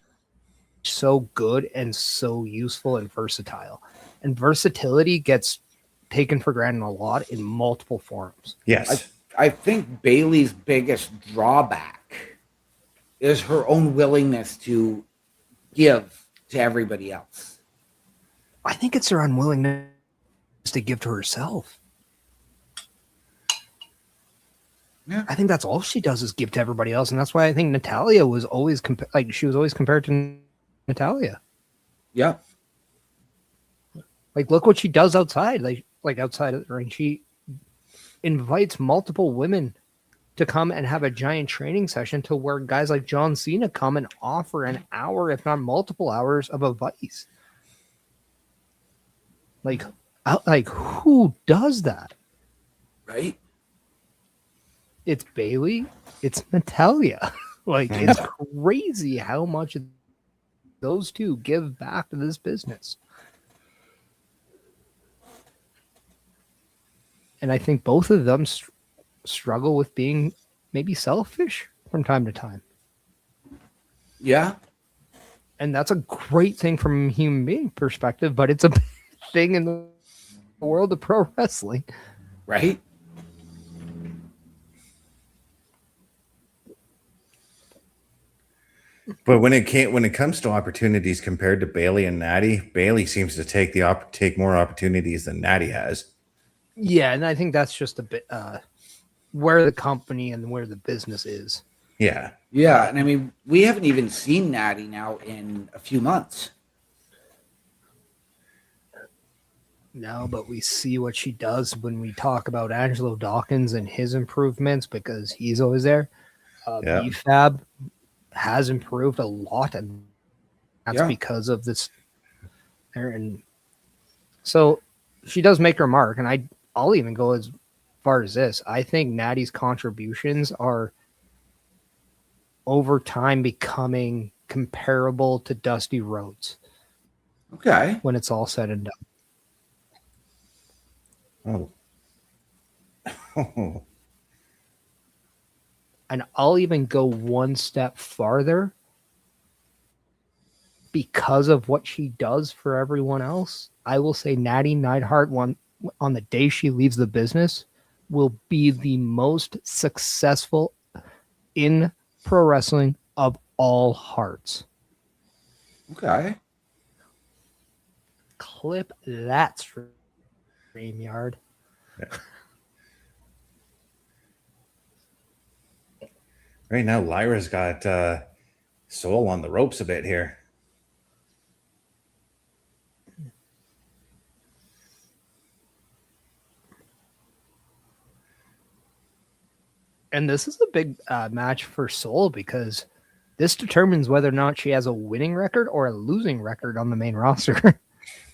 so good and so useful and versatile. And versatility gets taken for granted a lot in multiple forms. Yes. I think Bailey's biggest drawback is her own willingness to give to everybody else. I think it's her unwillingness to give to herself. Yeah. I think that's all she does is give to everybody else, and that's why I think Natalia was always she was always compared to Natalia. Yeah. Like, look what she does outside, like outside of the ring. She invites multiple women to come and have a giant training session, to where guys like John Cena come and offer an hour, if not multiple hours, of advice. Like who does that? Right? It's Bailey. It's Natalia. Like, it's crazy how much those two give back to this business. And I think both of them struggle with being maybe selfish from time to time. Yeah. And that's a great thing from a human being perspective, but it's a big thing in the world of pro wrestling. Right? But when it comes to opportunities compared to Bailey and Natty, Bailey seems to take more opportunities than Natty has. Yeah, and I think that's just a bit where the company and where the business is. Yeah. Yeah. And I mean, we haven't even seen Natty now in a few months. No, but we see what she does when we talk about Angelo Dawkins and his improvements, because he's always there. BFAB has improved a lot, and that's because of this. And so she does make her mark, and I'll even go as far as this. I think Natty's contributions are over time becoming comparable to Dusty Rhodes. Okay. When it's all said and done. Oh. And I'll even go one step farther. Because of what she does for everyone else, I will say Natty Neidhart, on the day she leaves the business, will be the most successful in pro wrestling of all hearts. Okay. Clip that, StreamYard. Yeah. Right now, Lyra's got Soul on the ropes a bit here. And this is a big match for Soul, because this determines whether or not she has a winning record or a losing record on the main roster.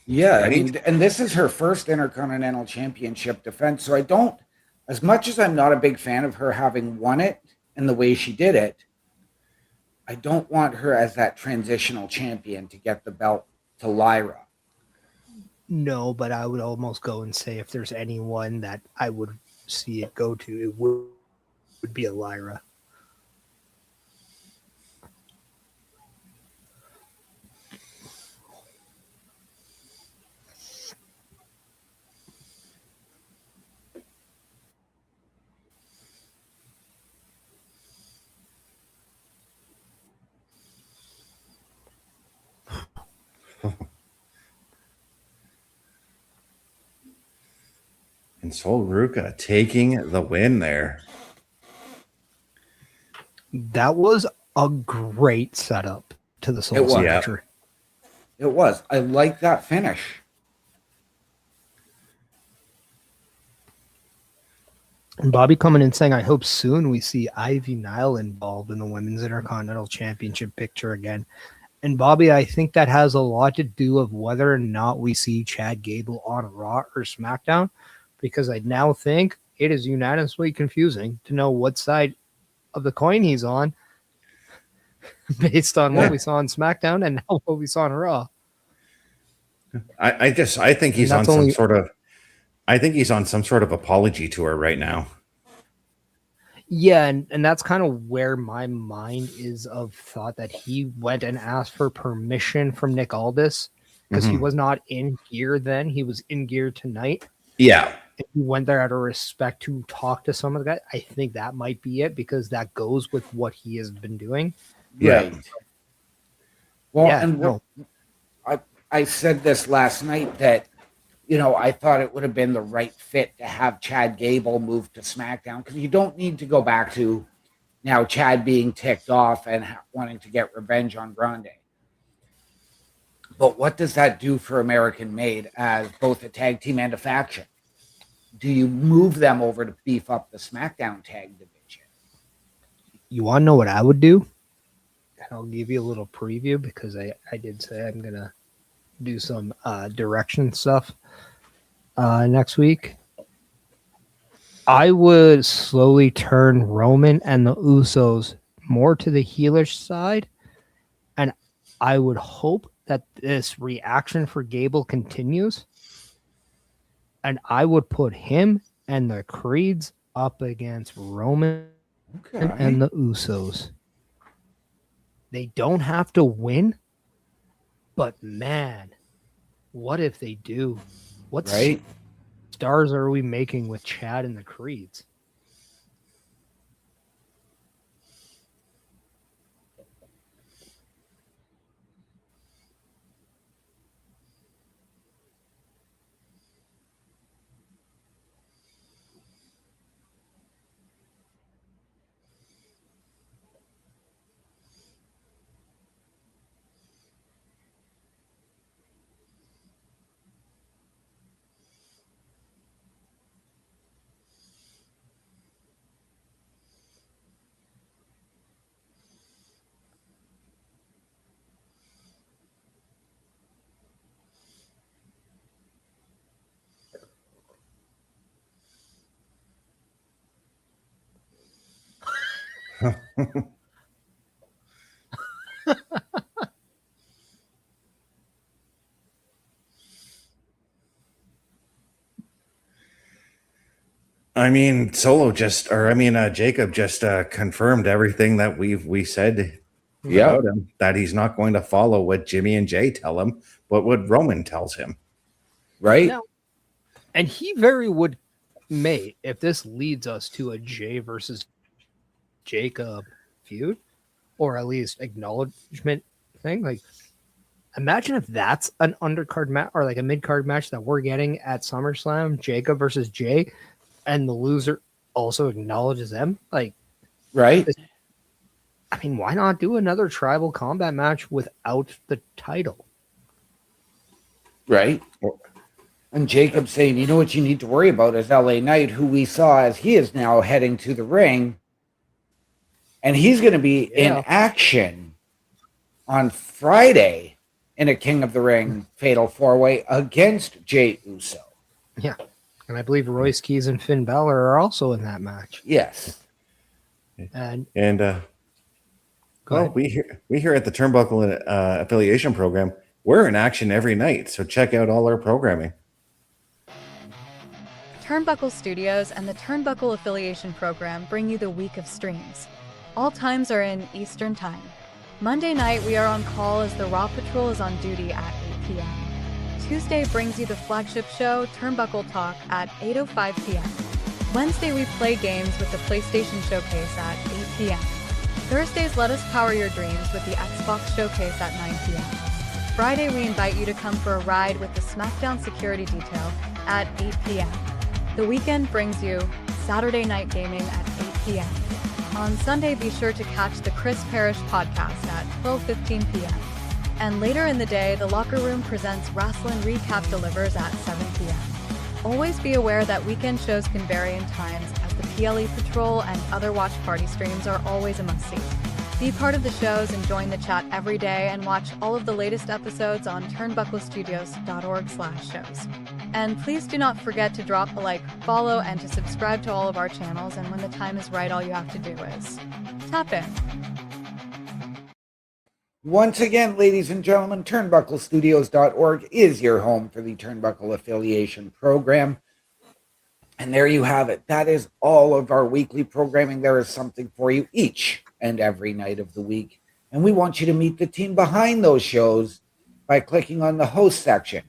Yeah, I mean, and this is her first Intercontinental Championship defense. So I don't, as much as I'm not a big fan of her having won it and the way she did it, I don't want her as that transitional champion to get the belt to Lyra. No, but I would almost go and say if there's anyone that I would see it go to, it would be a Lyra. And so Ruca taking the win there. That was a great setup to the Soul Snatcher. It was. I like that finish. And Bobby coming in saying, I hope soon we see Ivy Nile involved in the Women's Intercontinental Championship picture again. And Bobby, I think that has a lot to do with whether or not we see Chad Gable on Raw or SmackDown, because I now think it is unanimously confusing to know what side of the coin he's on based on what we saw on SmackDown and now what we saw on Raw. I think he's on some sort of, I think he's on some sort of apology tour right now. Yeah, and that's kind of where my mind is of thought that he went and asked for permission from Nick Aldis because he was not in gear then. He was in gear tonight. Yeah. And he went there out of respect to talk to some of the guys. I think that might be it because that goes with what he has been doing. Right. Well, Yeah, and no. I said this last night that, you know, I thought it would have been the right fit to have Chad Gable move to SmackDown because you don't need to go back to now Chad being ticked off and wanting to get revenge on Grande. But what does that do for American Made as both a tag team and a faction? Do you move them over to beef up the SmackDown tag division? You want to know what I would do? And I'll give you a little preview because I did say I'm going to do some direction stuff next week. I would slowly turn Roman and the Usos more to the heelish side, and I would hope that this reaction for Gable continues, and I would put him and the Creeds up against Roman and the Usos. They don't have to win, but man, what if they do? What stars are we making with Chad and the Creeds? I mean, Jacob just confirmed everything that we said about him, that he's not going to follow what Jimmy and Jay tell him, but what Roman tells him. Right? Now, and he very may, if this leads us to a Jay versus Jacob feud, or at least acknowledgement thing, like imagine if that's an undercard match or like a mid-card match that we're getting at SummerSlam, Jacob versus Jay, and the loser also acknowledges them. Like, right? I mean, why not do another tribal combat match without the title? Right. And Jacob saying, you know what you need to worry about is LA Knight, who we saw as he is now heading to the ring, And he's going to be in action on Friday in a King of the Ring Fatal 4-Way against Jey Uso. Yeah. And I believe Royce Keys and Finn Balor are also in that match. Yes. And well, we here at the Turnbuckle affiliation program, we're in action every night. So check out all our programming. Turnbuckle Studios and the Turnbuckle Affiliation Program bring you the week of streams. All times are in Eastern Time. Monday night, we are on call as the Raw Patrol is on duty at 8 p.m. Tuesday brings you the flagship show, Turnbuckle Talk, at 8:05 p.m. Wednesday, we play games with the PlayStation Showcase at 8 p.m. Thursdays, let us power your dreams with the Xbox Showcase at 9 p.m. Friday, we invite you to come for a ride with the SmackDown Security Detail at 8 p.m. The weekend brings you Saturday Night Gaming at 8 p.m. On Sunday, be sure to catch the Chris Parrish podcast at 12:15 p.m. And later in the day, the Locker Room presents Wrestling Recap Delivers at 7 p.m. Always be aware that weekend shows can vary in times, as the PLE Patrol and other watch party streams are always a must-see. Be part of the shows and join the chat every day and watch all of the latest episodes on turnbucklestudios.org/shows. And please do not forget to drop a like, follow, and to subscribe to all of our channels, and when the time is right, all you have to do is tap in. Once again, ladies and gentlemen, turnbucklestudios.org is your home for the Turnbuckle Affiliation Program. And there you have it. That is all of our weekly programming. There is something for you each and every night of the week. And we want you to meet the team behind those shows by clicking on the host section.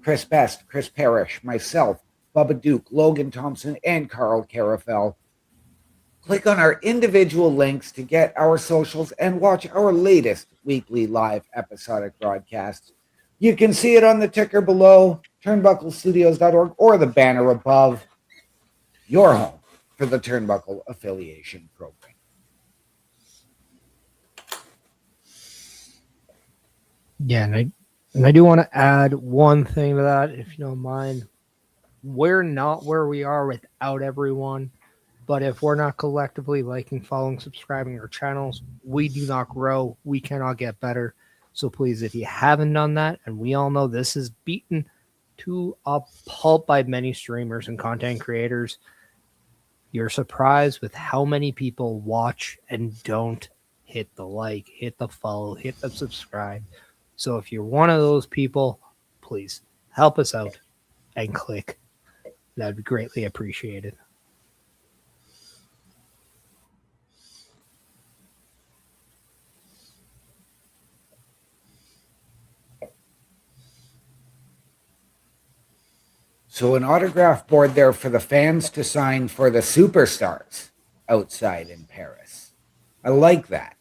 Chris Best, Chris Parrish, myself, Bubba Duke, Logan Thompson, and Carl Carafel. Click on our individual links to get our socials and watch our latest weekly live episodic broadcasts. You can see it on the ticker below, turnbucklestudios.org, or the banner above. Your home for the Turnbuckle Affiliation Program. Yeah, and I do want to add one thing to that, if you don't mind. We're not where we are without everyone, but if we're not collectively liking, following, subscribing our channels, we do not grow. We cannot get better. So please, if you haven't done that, and we all know this is beaten to a pulp by many streamers and content creators, you're surprised with how many people watch and don't hit the like, hit the follow, hit the subscribe. So if you're one of those people, please help us out and click. That would be greatly appreciated. So an autograph board there for the fans to sign for the superstars outside in Paris. I like that.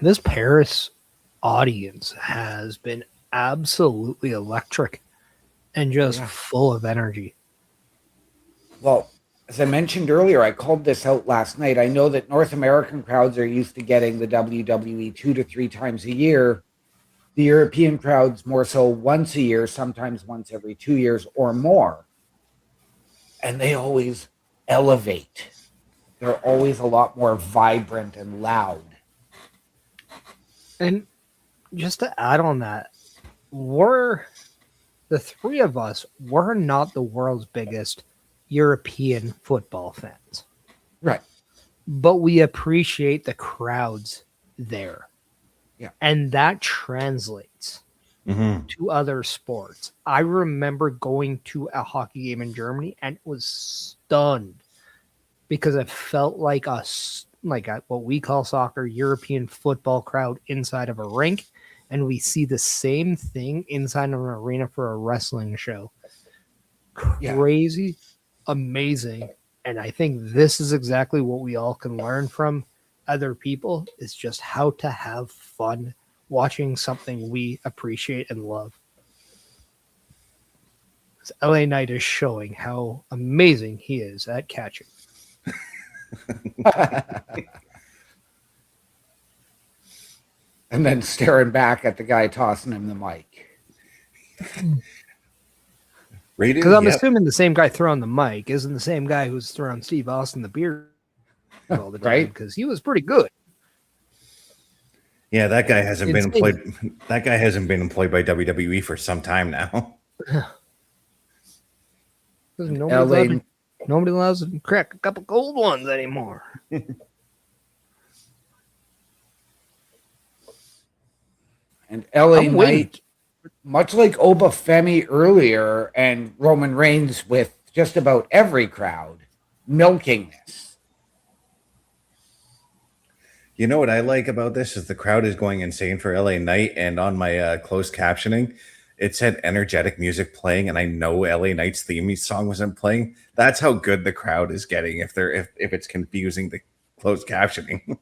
This Paris audience has been absolutely electric and just full of energy. Well, as I mentioned earlier, I called this out last night. I know that North American crowds are used to getting the WWE 2 to 3 times a year. The European crowds more so once a year, sometimes once every 2 years or more. And they always elevate. They're always a lot more vibrant and loud. And just to add on that, the three of us, we're not the world's biggest European football fans. Right. But we appreciate the crowds there. Yeah. And that translates to other sports. I remember going to a hockey game in Germany and was stunned because it felt like what we call soccer, European football crowd inside of a rink. And we see the same thing inside of an arena for a wrestling show. Crazy, amazing. And I think this is exactly what we all can learn from other people, is just how to have fun watching something we appreciate and love. This LA Knight is showing how amazing he is at catching. And then staring back at the guy tossing him the mic. Because I'm assuming the same guy throwing the mic isn't the same guy who's throwing Steve Austin the beer all the time Right? because he was pretty good. Yeah, that guy hasn't been Insane. employed. That guy hasn't been employed by WWE for some time now. Because LA, nobody allows him to crack a couple cold ones anymore. and LA I'm waiting. Knight, much like Obafemi earlier and Roman Reigns with just about every crowd, milking this. You know what I like about this is the crowd is going insane for LA Knight, and on my closed captioning, it said energetic music playing, and I know LA Knight's theme song wasn't playing. That's how good the crowd is getting if it's confusing the closed captioning.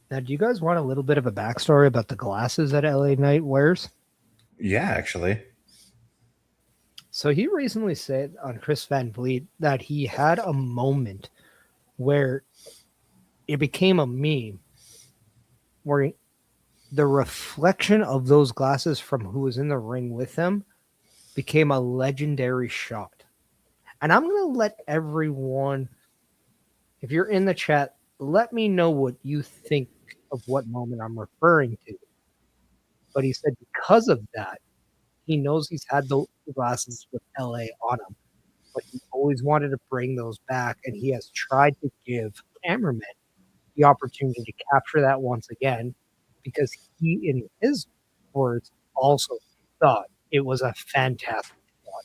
Now, do you guys want a little bit of a backstory about the glasses that LA Knight wears? Yeah, actually. So he recently said on Chris Van Vliet that he had a moment where it became a meme where the reflection of those glasses from who was in the ring with them became a legendary shot. And I'm going to let everyone, if you're in the chat, let me know what you think of what moment I'm referring to. But he said because of that, he knows he's had the glasses with LA on him, but he always wanted to bring those back, and he has tried to give cameramen the opportunity to capture that once again, because he, in his words, also thought it was a fantastic shot.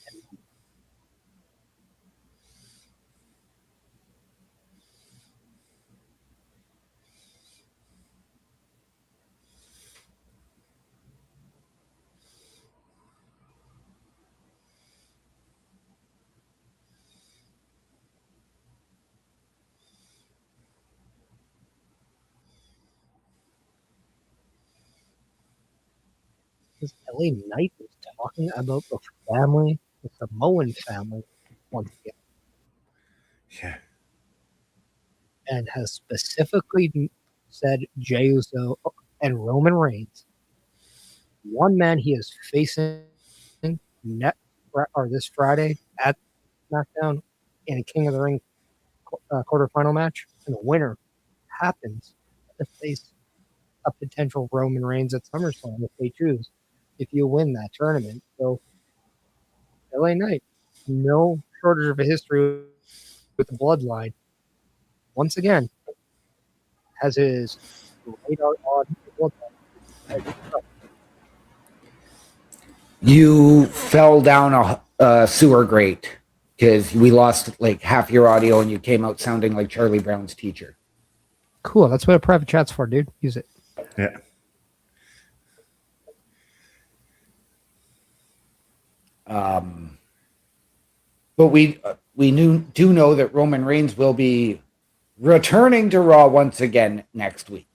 Because LA Knight was talking about the family, the Samoan family, once again, Yeah. and has specifically said Jey Uso and Roman Reigns. One man he is facing this Friday at SmackDown in a King of the Ring quarterfinal match, and the winner happens to face a potential Roman Reigns at SummerSlam if they choose. If you win that tournament, so LA Knight, no shortage of a history with the bloodline. Once again, has his radar on the bloodline. You fell down a sewer grate because we lost like half your audio and you came out sounding like Charlie Brown's teacher. Cool. That's what a private chat's for, dude. Use it. Yeah. But we do know that Roman Reigns will be returning to Raw once again next week.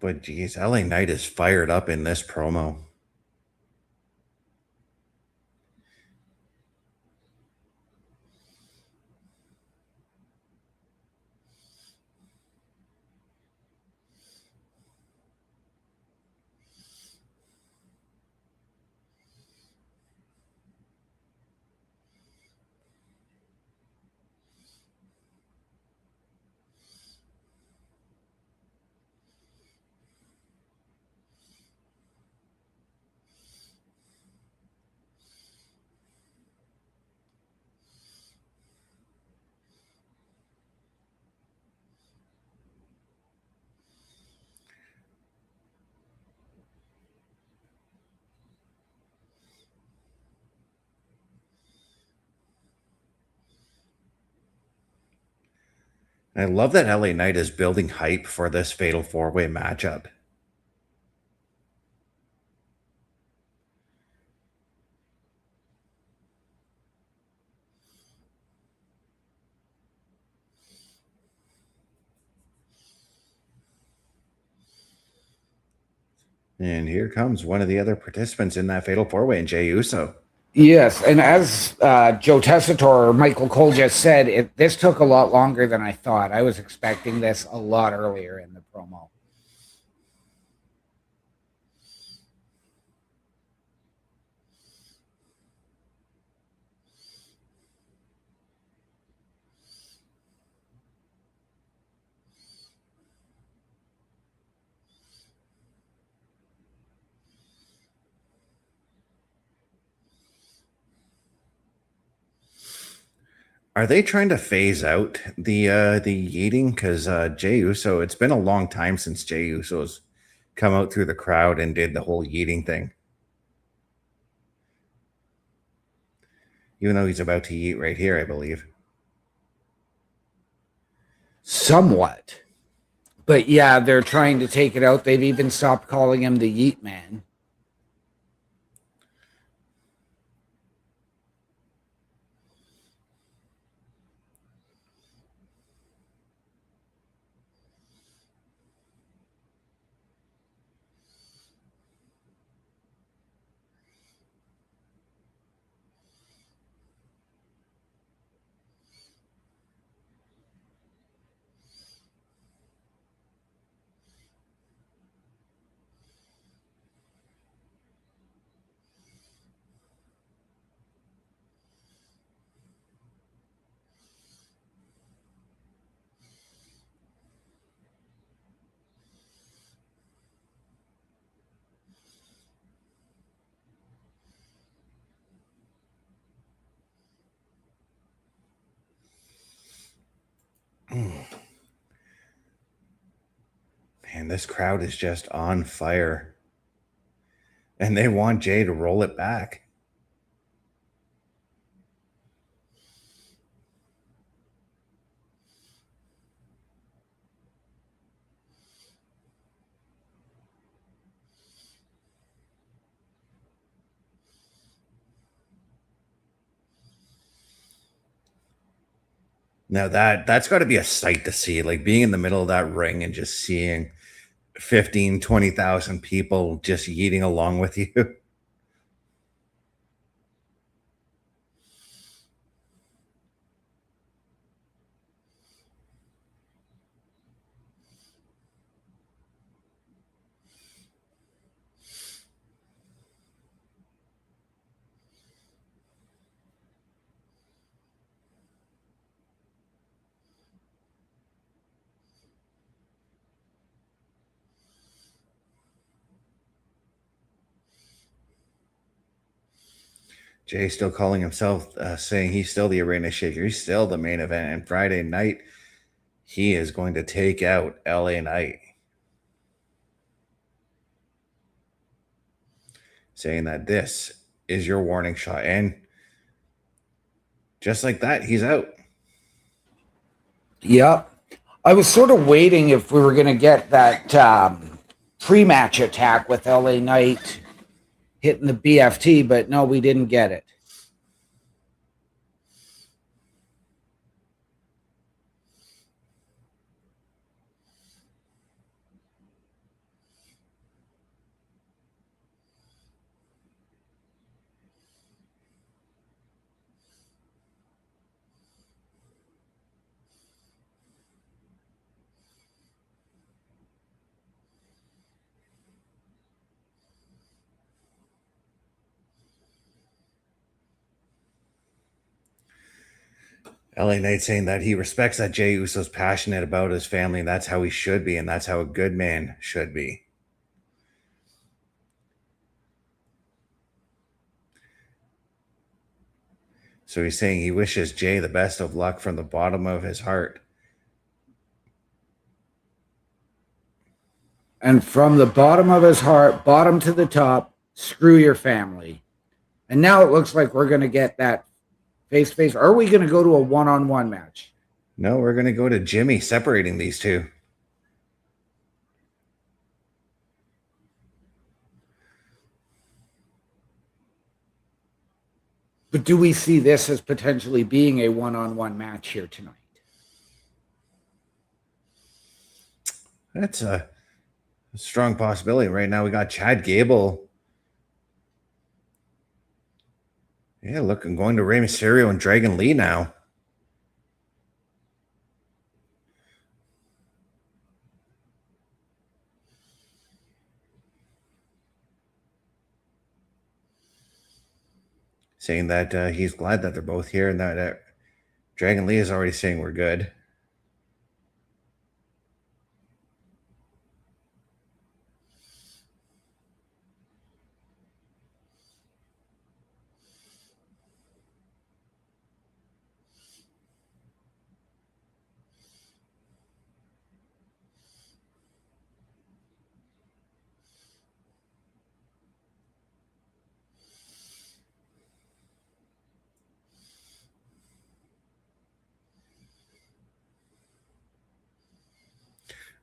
But geez, LA Knight is fired up in this promo. I love that LA Knight is building hype for this Fatal 4-Way matchup. And here comes one of the other participants in that fatal four-way, in Jey Uso. Yes, and as Joe Tessitore or Michael Cole just said, this took a lot longer than I thought. I was expecting this a lot earlier in the promo. Are they trying to phase out the yeeting? Because Jey Uso, it's been a long time since Jey Uso's come out through the crowd and did the whole yeeting thing. Even though he's about to yeet right here, I believe. Somewhat. But yeah, they're trying to take it out. They've even stopped calling him the Yeet Man. Man, this crowd is just on fire. And they want Jey to roll it back. Now that's got to be a sight to see, like being in the middle of that ring and just seeing 15, 20,000 people just yeeting along with you. Jey still calling himself, saying he's still the arena shaker. He's still the main event. And Friday night, he is going to take out LA Knight. Saying that this is your warning shot. And just like that, he's out. Yep. I was sort of waiting if we were going to get that pre-match attack with LA Knight hitting the BFT, but no, we didn't get it. LA Knight saying that he respects that Jey Uso's passionate about his family, and that's how he should be, and that's how a good man should be. So he's saying he wishes Jey the best of luck from the bottom of his heart. And from the bottom of his heart, bottom to the top, screw your family. And now it looks like we're going to get that face-to-face. Are we going to go to a one-on-one match? No, we're going to go to Jimmy separating these two. But do we see this as potentially being a one-on-one match here tonight? Strong possibility. Right now we got Chad Gable. Yeah, look, I'm going to Rey Mysterio and Dragon Lee now. Saying that he's glad that they're both here and that Dragon Lee is already saying we're good.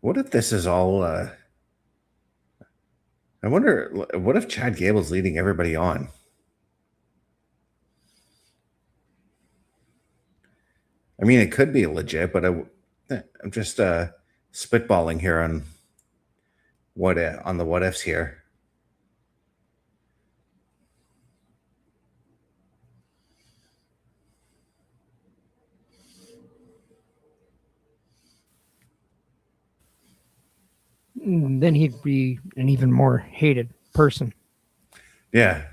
What if this is all I wonder, what if Chad Gable's leading everybody on? I mean, it could be legit, but I'm just spitballing here on the what ifs here. Then he'd be an even more hated person. Yeah.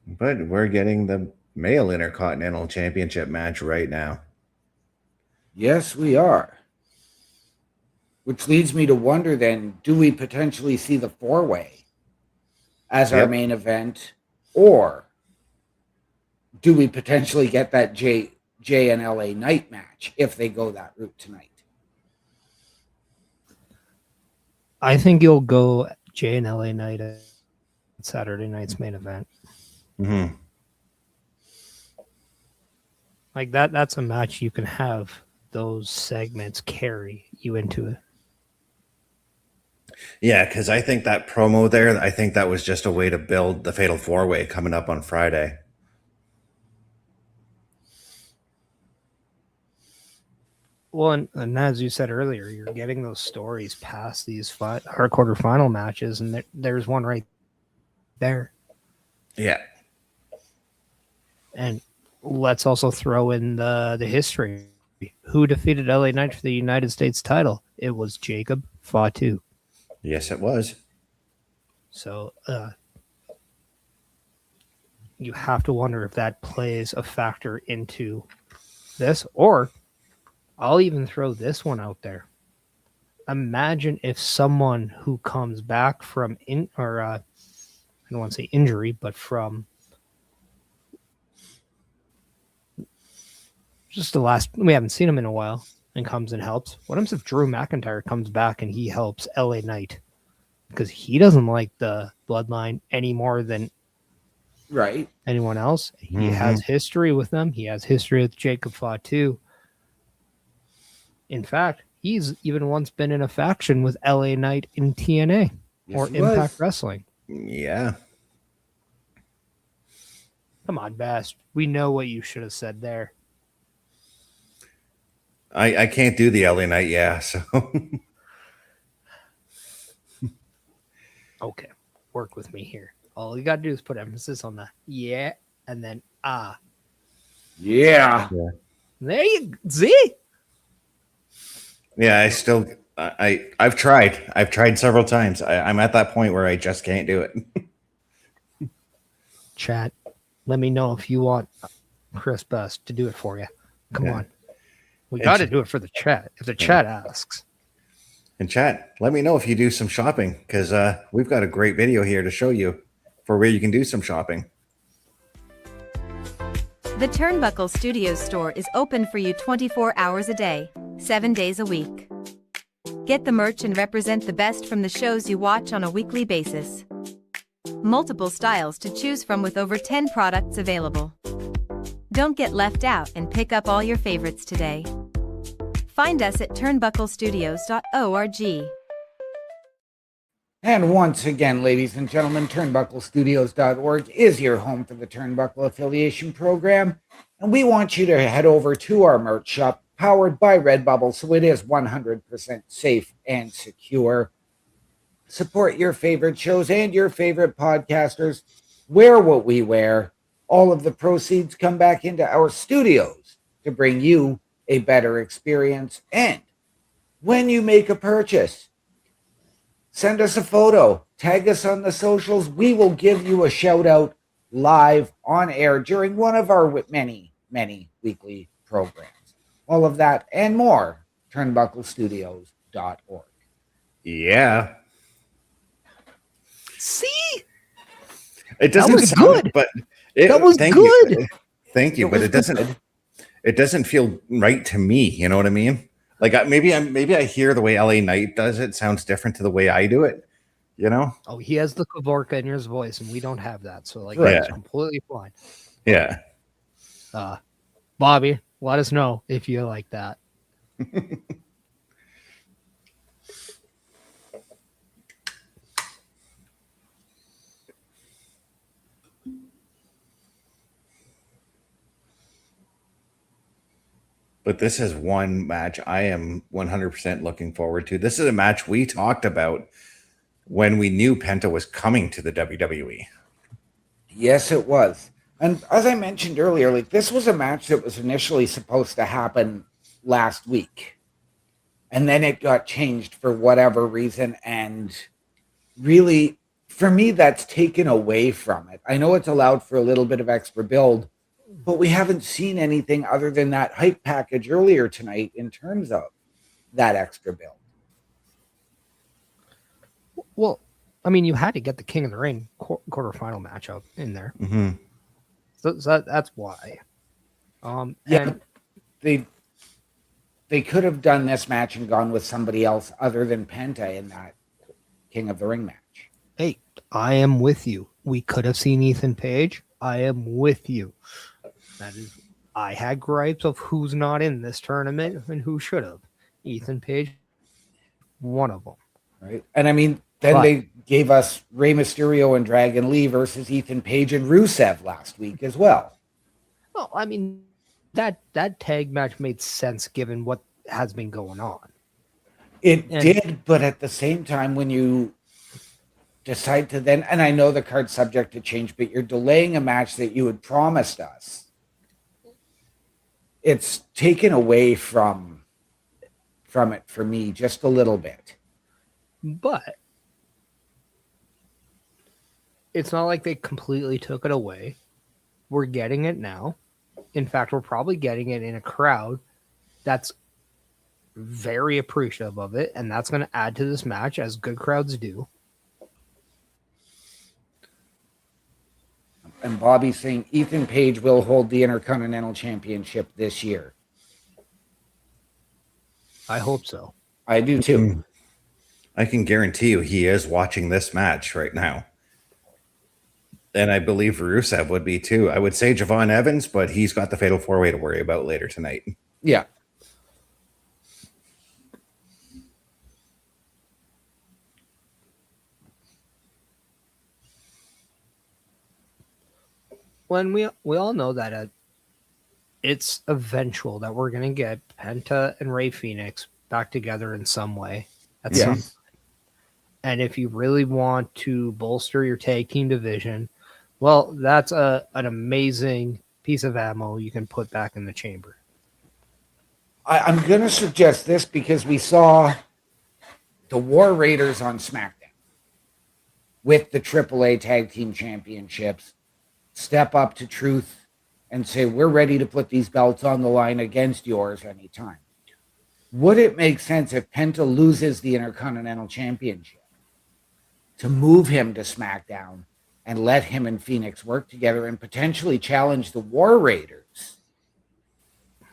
But we're getting the male Intercontinental Championship match right now. Yes, we are. Which leads me to wonder then, do we potentially see the four-way as our main event? Or do we potentially get that J and LA Knight match if they go that route tonight? I think you'll go J and LA Knight at Saturday night's main event. Mm-hmm. Like that's a match you can have those segments carry you into it. Yeah, because I think that promo there, I think that was just a way to build the Fatal 4-Way coming up on Friday. Well, and as you said earlier, you're getting those stories past these quarterfinal matches, and there's one right there. Yeah. And let's also throw in the history. Who defeated LA Knight for the United States title? It was Jacob Fatu. Yes, it was. So you have to wonder if that plays a factor into this, or I'll even throw this one out there. Imagine if someone who comes back from I don't want to say injury, but from just we haven't seen him in a while and comes and helps. What happens if Drew McIntyre comes back and he helps LA Knight? Because he doesn't like the bloodline any more than anyone else. He has history with them. He has history with Jacob Fatu. In fact, he's even once been in a faction with LA Knight in TNA or Impact Wrestling. Yeah. Come on, Bast. We know what you should have said there. I can't do the LA Knight, so. Okay, work with me here. All you got to do is put emphasis on the yeah and then ah. Yeah. There you see. Yeah, I've tried. I've tried several times. I'm at that point where I just can't do it. Chat, let me know if you want Chris Best to do it for you. Come on. We got to do it for the chat. If the chat asks. And chat, let me know if you do some shopping, because we've got a great video here to show you for where you can do some shopping. The Turnbuckle Studios store is open for you 24 hours a day, 7 days a week. Get the merch and represent the best from the shows you watch on a weekly basis. Multiple styles to choose from with over 10 products available. Don't get left out and pick up all your favorites today. Find us at turnbucklestudios.org. And once again, ladies and gentlemen, turnbucklestudios.org is your home for the Turnbuckle Affiliation Program. And we want you to head over to our merch shop, powered by Redbubble, so it is 100% safe and secure. Support your favorite shows and your favorite podcasters. Wear what we wear. All of the proceeds come back into our studios to bring you a better experience. And when you make a purchase, send us a photo, tag us on the socials. We will give you a shout out live on air during one of our many, many weekly programs. All of that and more, turnbucklestudios.org. Yeah. See? It doesn't That was sound good. but That was thank good. You. Thank you, but it doesn't feel right to me, you know what I mean? Like maybe I hear the way LA Knight does it sounds different to the way I do it, you know? Oh, he has the Kavorka in his voice, and we don't have that. So, like, Right. that's completely fine. Yeah. Bobby, let us know if you like that. But this is one match I am 100% looking forward to. This is a match we talked about when we knew Penta was coming to the WWE. Yes, it was. And as I mentioned earlier, like this was a match that was initially supposed to happen last week. And then it got changed for whatever reason. And really, for me, that's taken away from it. I know it's allowed for a little bit of extra build, but we haven't seen anything other than that hype package earlier tonight in terms of that extra build. Well, I mean, you had to get the King of the Ring quarterfinal matchup in there. Mm-hmm. So that's why. Yeah, and they could have done this match and gone with somebody else other than Penta in that King of the Ring match. Hey, I am with you. We could have seen Ethan Page. I am with you. That is, I had gripes of who's not in this tournament and who should have. Ethan Page, one of them. Right. And I mean, then they gave us Rey Mysterio and Dragon Lee versus Ethan Page and Rusev last week as well. Well, I mean, that tag match made sense given what has been going on. It did, but at the same time, when you decide to then, and I know the card's subject to change, but you're delaying a match that you had promised us, it's taken away from it for me just a little bit. But it's not like they completely took it away. We're getting it now. In fact, we're probably getting it in a crowd that's very appreciative of it, and that's going to add to this match, as good crowds do. And Bobby's saying Ethan Page will hold the Intercontinental Championship this year. I hope so. I do too. I can guarantee you he is watching this match right now. And I believe Rusev would be too. I would say Javon Evans, but he's got the Fatal 4-Way to worry about later tonight. Yeah. When we all know that it's eventual that we're going to get Penta and Rey Fenix back together in some way. And if you really want to bolster your tag team division, well, that's an amazing piece of ammo you can put back in the chamber. I'm going to suggest this because we saw the War Raiders on SmackDown with the AAA Tag Team Championships step up to Truth and say, we're ready to put these belts on the line against yours anytime. Would it make sense if Penta loses the Intercontinental Championship to move him to SmackDown and let him and Phoenix work together and potentially challenge the War Raiders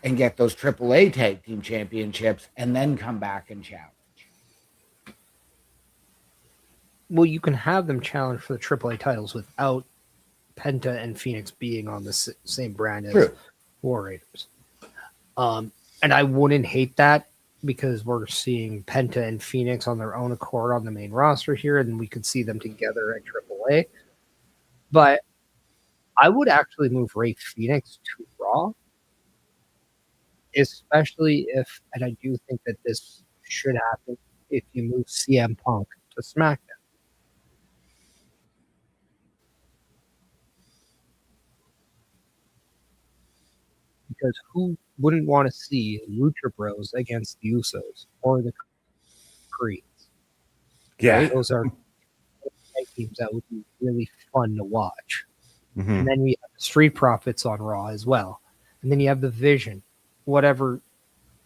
and get those AAA Tag Team Championships and then come back and challenge? Well, you can have them challenge for the AAA titles without Penta and Phoenix being on the same brand as War Raiders. And I wouldn't hate that because we're seeing Penta and Phoenix on their own accord on the main roster here, and we could see them together at AAA. But I would actually move Rey Phoenix to Raw, especially if, and I do think that this should happen, if you move CM Punk to SmackDown. Because who wouldn't want to see Lucha Bros against the Usos or the Creeds? Yeah. Right? Those are tag teams that would be really fun to watch. Mm-hmm. And then we have the Street Profits on Raw as well. And then you have the Vision, whatever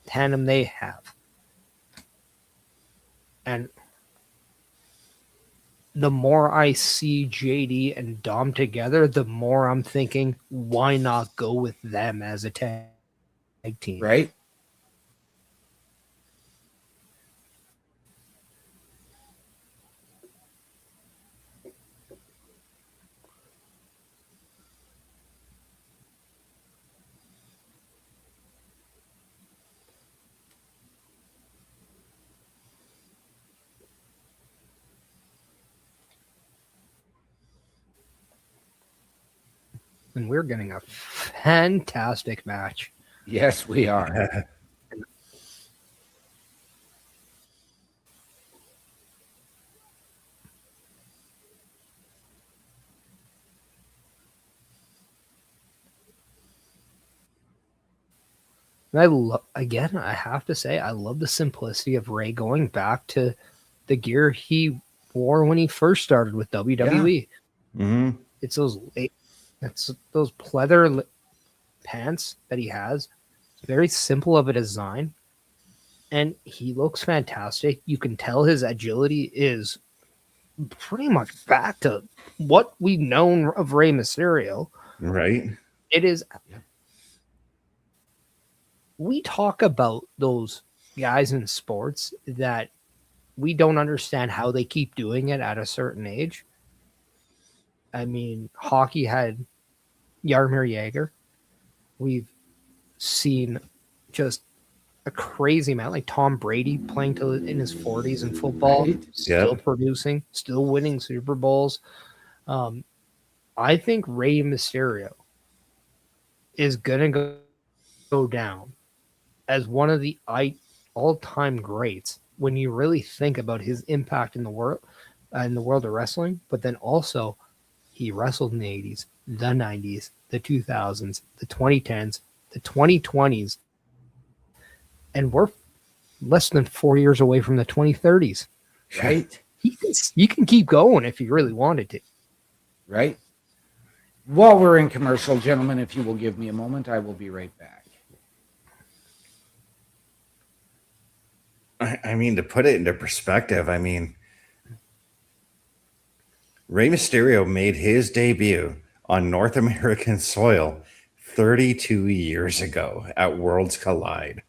tandem they have. And the more I see JD and Dom together, the more I'm thinking, why not go with them as a tag team? Right? And we're getting a fantastic match. Yes, we are. And I have to say, I love the simplicity of Rey going back to the gear he wore when he first started with WWE. Yeah. Mm-hmm. It's those pleather pants that he has. It's very simple of a design, and he looks fantastic. You can tell his agility is pretty much back to what we've known of Rey Mysterio. Right. It is. We talk about those guys in sports that we don't understand how they keep doing it at a certain age. I mean, hockey had Jaromir Jagr. We've seen just a crazy amount, like Tom Brady playing till in his 40s in football, still producing, still winning Super Bowls. I think Rey Mysterio is going to go down as one of the all-time greats when you really think about his impact in the world of wrestling. But then also, he wrestled in the 80s, the 90s, the 2000s, the 2010s, the 2020s, and we're less than 4 years away from the 2030s. Right? You can keep going if you really wanted to. Right? While we're in commercial, gentlemen, if you will give me a moment, I will be right back. I mean, to put it into perspective, I mean, Rey Mysterio made his debut on North American soil 32 years ago at Worlds Collide.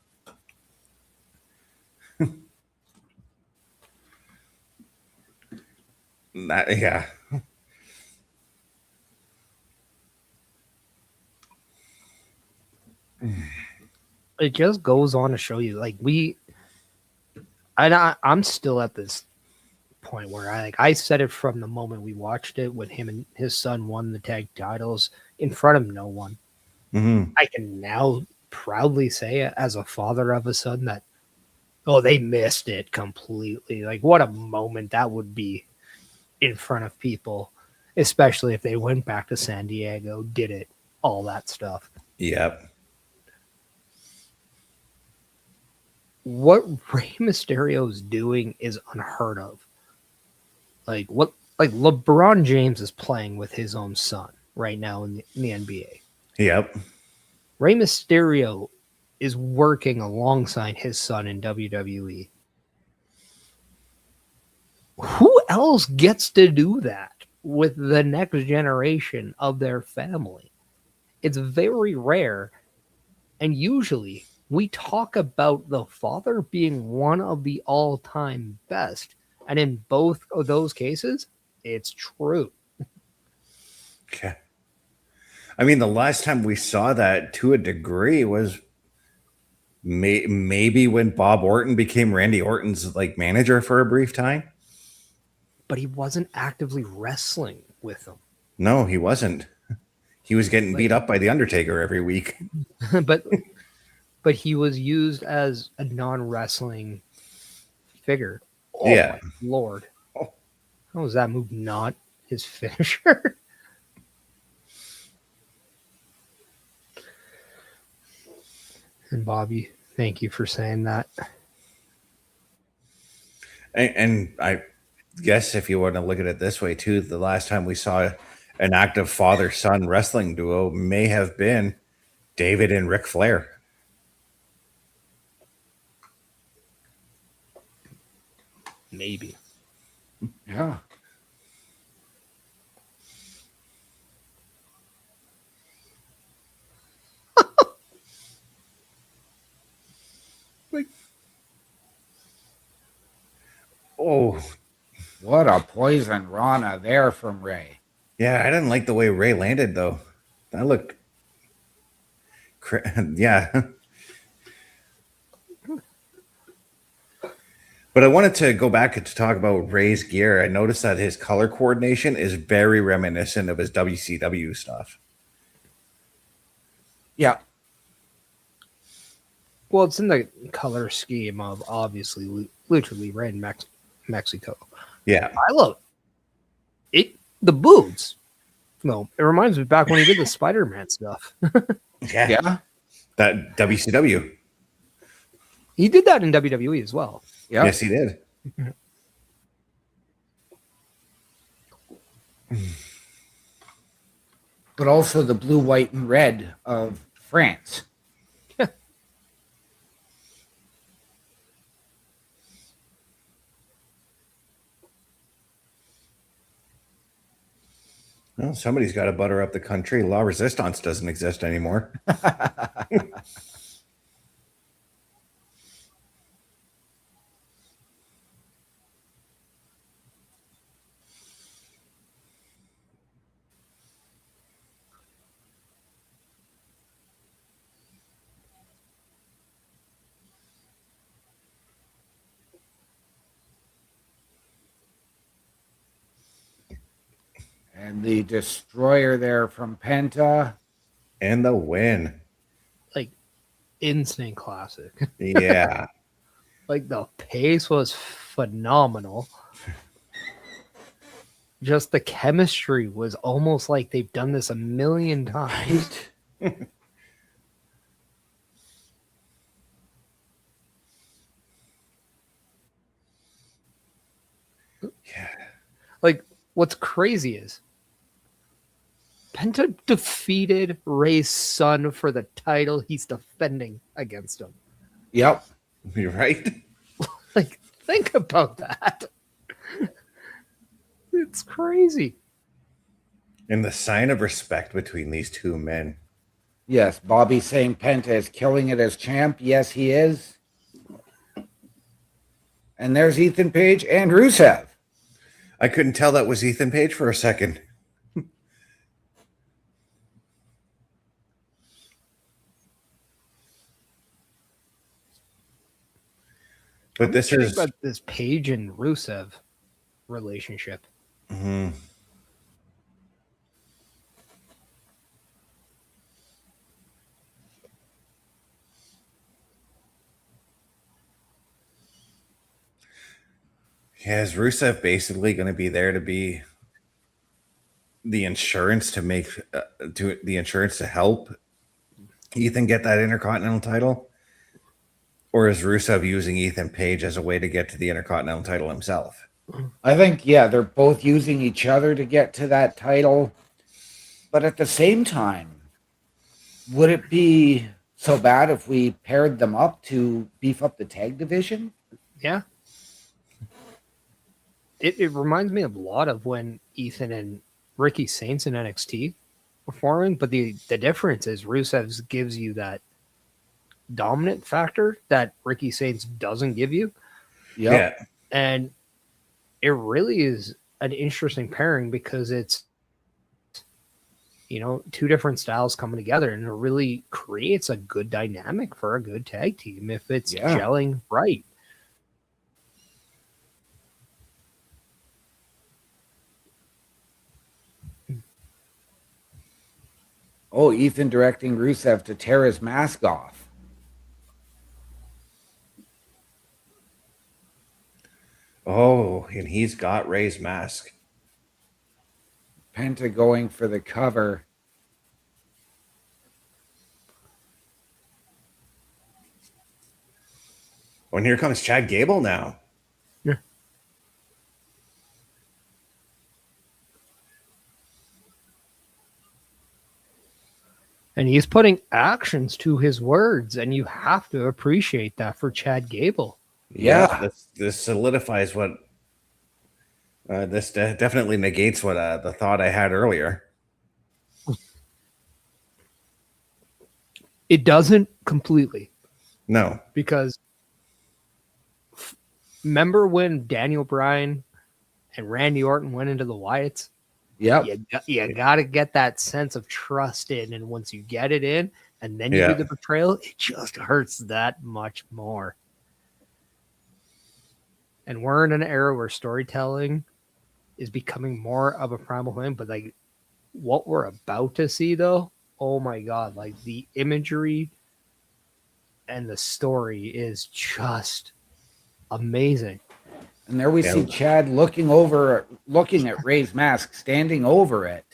Yeah. It just goes on to show you, like, I'm still at this point where I said it from the moment we watched it when him and his son won the tag titles in front of no one. Mm-hmm. I can now proudly say, as a father of a son, that they missed it completely. Like, what a moment that would be in front of people, especially if they went back to San Diego, did it, all that stuff. Yep. What Rey Mysterio is doing is unheard of. Like LeBron James is playing with his own son right now in the NBA. Yep. Rey Mysterio is working alongside his son in WWE. Who else gets to do that with the next generation of their family? It's very rare. And usually we talk about the father being one of the all-time best. And in both of those cases, it's true. Okay. I mean, the last time we saw that to a degree was Maybe when Bob Orton became Randy Orton's like manager for a brief time. But he wasn't actively wrestling with them. No, he wasn't. He was getting beat up by the Undertaker every week. but he was used as a non-wrestling figure. Oh, yeah, my Lord. How was that move not his finisher? And Bobby, thank you for saying that. And I guess if you want to look at it this way too, the last time we saw an active father-son wrestling duo may have been David and Ric Flair. Maybe. Yeah. Oh, what a poison Rana there from Rey. Yeah, I didn't like the way Rey landed, though. That looked... yeah. But I wanted to go back to talk about Rey's gear. I noticed that his color coordination is very reminiscent of his WCW stuff. Yeah. Well, it's in the color scheme of, obviously, Lucha Libre in Mexico. Yeah. I love it. The boots. No, it reminds me back when he did the Spider-Man stuff. Yeah. That WCW. He did that in WWE as well. Yeah. Yes, he did. But also the blue, white, and red of France. Well, somebody's got to butter up the country. La Resistance doesn't exist anymore. And the destroyer there from Penta. And the win. Like, instant classic. Yeah. Like, the pace was phenomenal. Just the chemistry was almost like they've done this a million times. Yeah. Like, what's crazy is Penta defeated Rey's son for the title he's defending against him. Yep. You're right. Like, think about that. It's crazy. And the sign of respect between these two men. Yes, Bobby saying Penta is killing it as champ. Yes, he is. And there's Ethan Page and Rusev. I couldn't tell that was Ethan Page for a second. But this is about this Page and Rusev relationship. Mm-hmm. Yeah, is Rusev basically going to be there to be the insurance to make the insurance to help Ethan get that Intercontinental title? Or is Rusev using Ethan Page as a way to get to the Intercontinental title himself? I think, yeah, they're both using each other to get to that title. But at the same time, would it be so bad if we paired them up to beef up the tag division? Yeah. It reminds me a lot of when Ethan and Ricky Saints in NXT were forming, but the difference is Rusev gives you that dominant factor that Ricky Saints doesn't give you. Yep. Yeah. And it really is an interesting pairing because it's two different styles coming together, and it really creates a good dynamic for a good tag team if it's gelling right. Oh, Ethan directing Rusev to tear his mask off. Oh, and he's got Rey's mask. Penta going for the cover. Oh, and here comes Chad Gable now. Yeah. And he's putting actions to his words, and you have to appreciate that for Chad Gable. Yeah. This solidifies what this definitely negates what the thought I had earlier. It doesn't completely. No. Because remember when Daniel Bryan and Randy Orton went into the Wyatts? Yeah. You got to get that sense of trust in. And once you get it in and then you do the betrayal, it just hurts that much more. And we're in an era where storytelling is becoming more of a primal thing. But like what we're about to see, though, oh my God, like the imagery and the story is just amazing. And there we see Chad looking at Rey's mask, standing over it.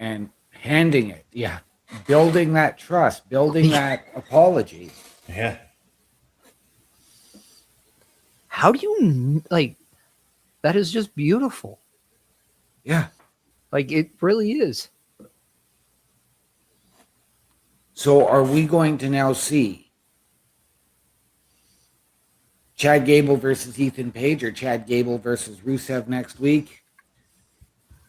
And handing it. Yeah. Building that trust, building that apology. Yeah. How do you like that is just beautiful. Yeah. Like it really is. So are we going to now see Chad Gable versus Ethan Page or Chad Gable versus Rusev next week?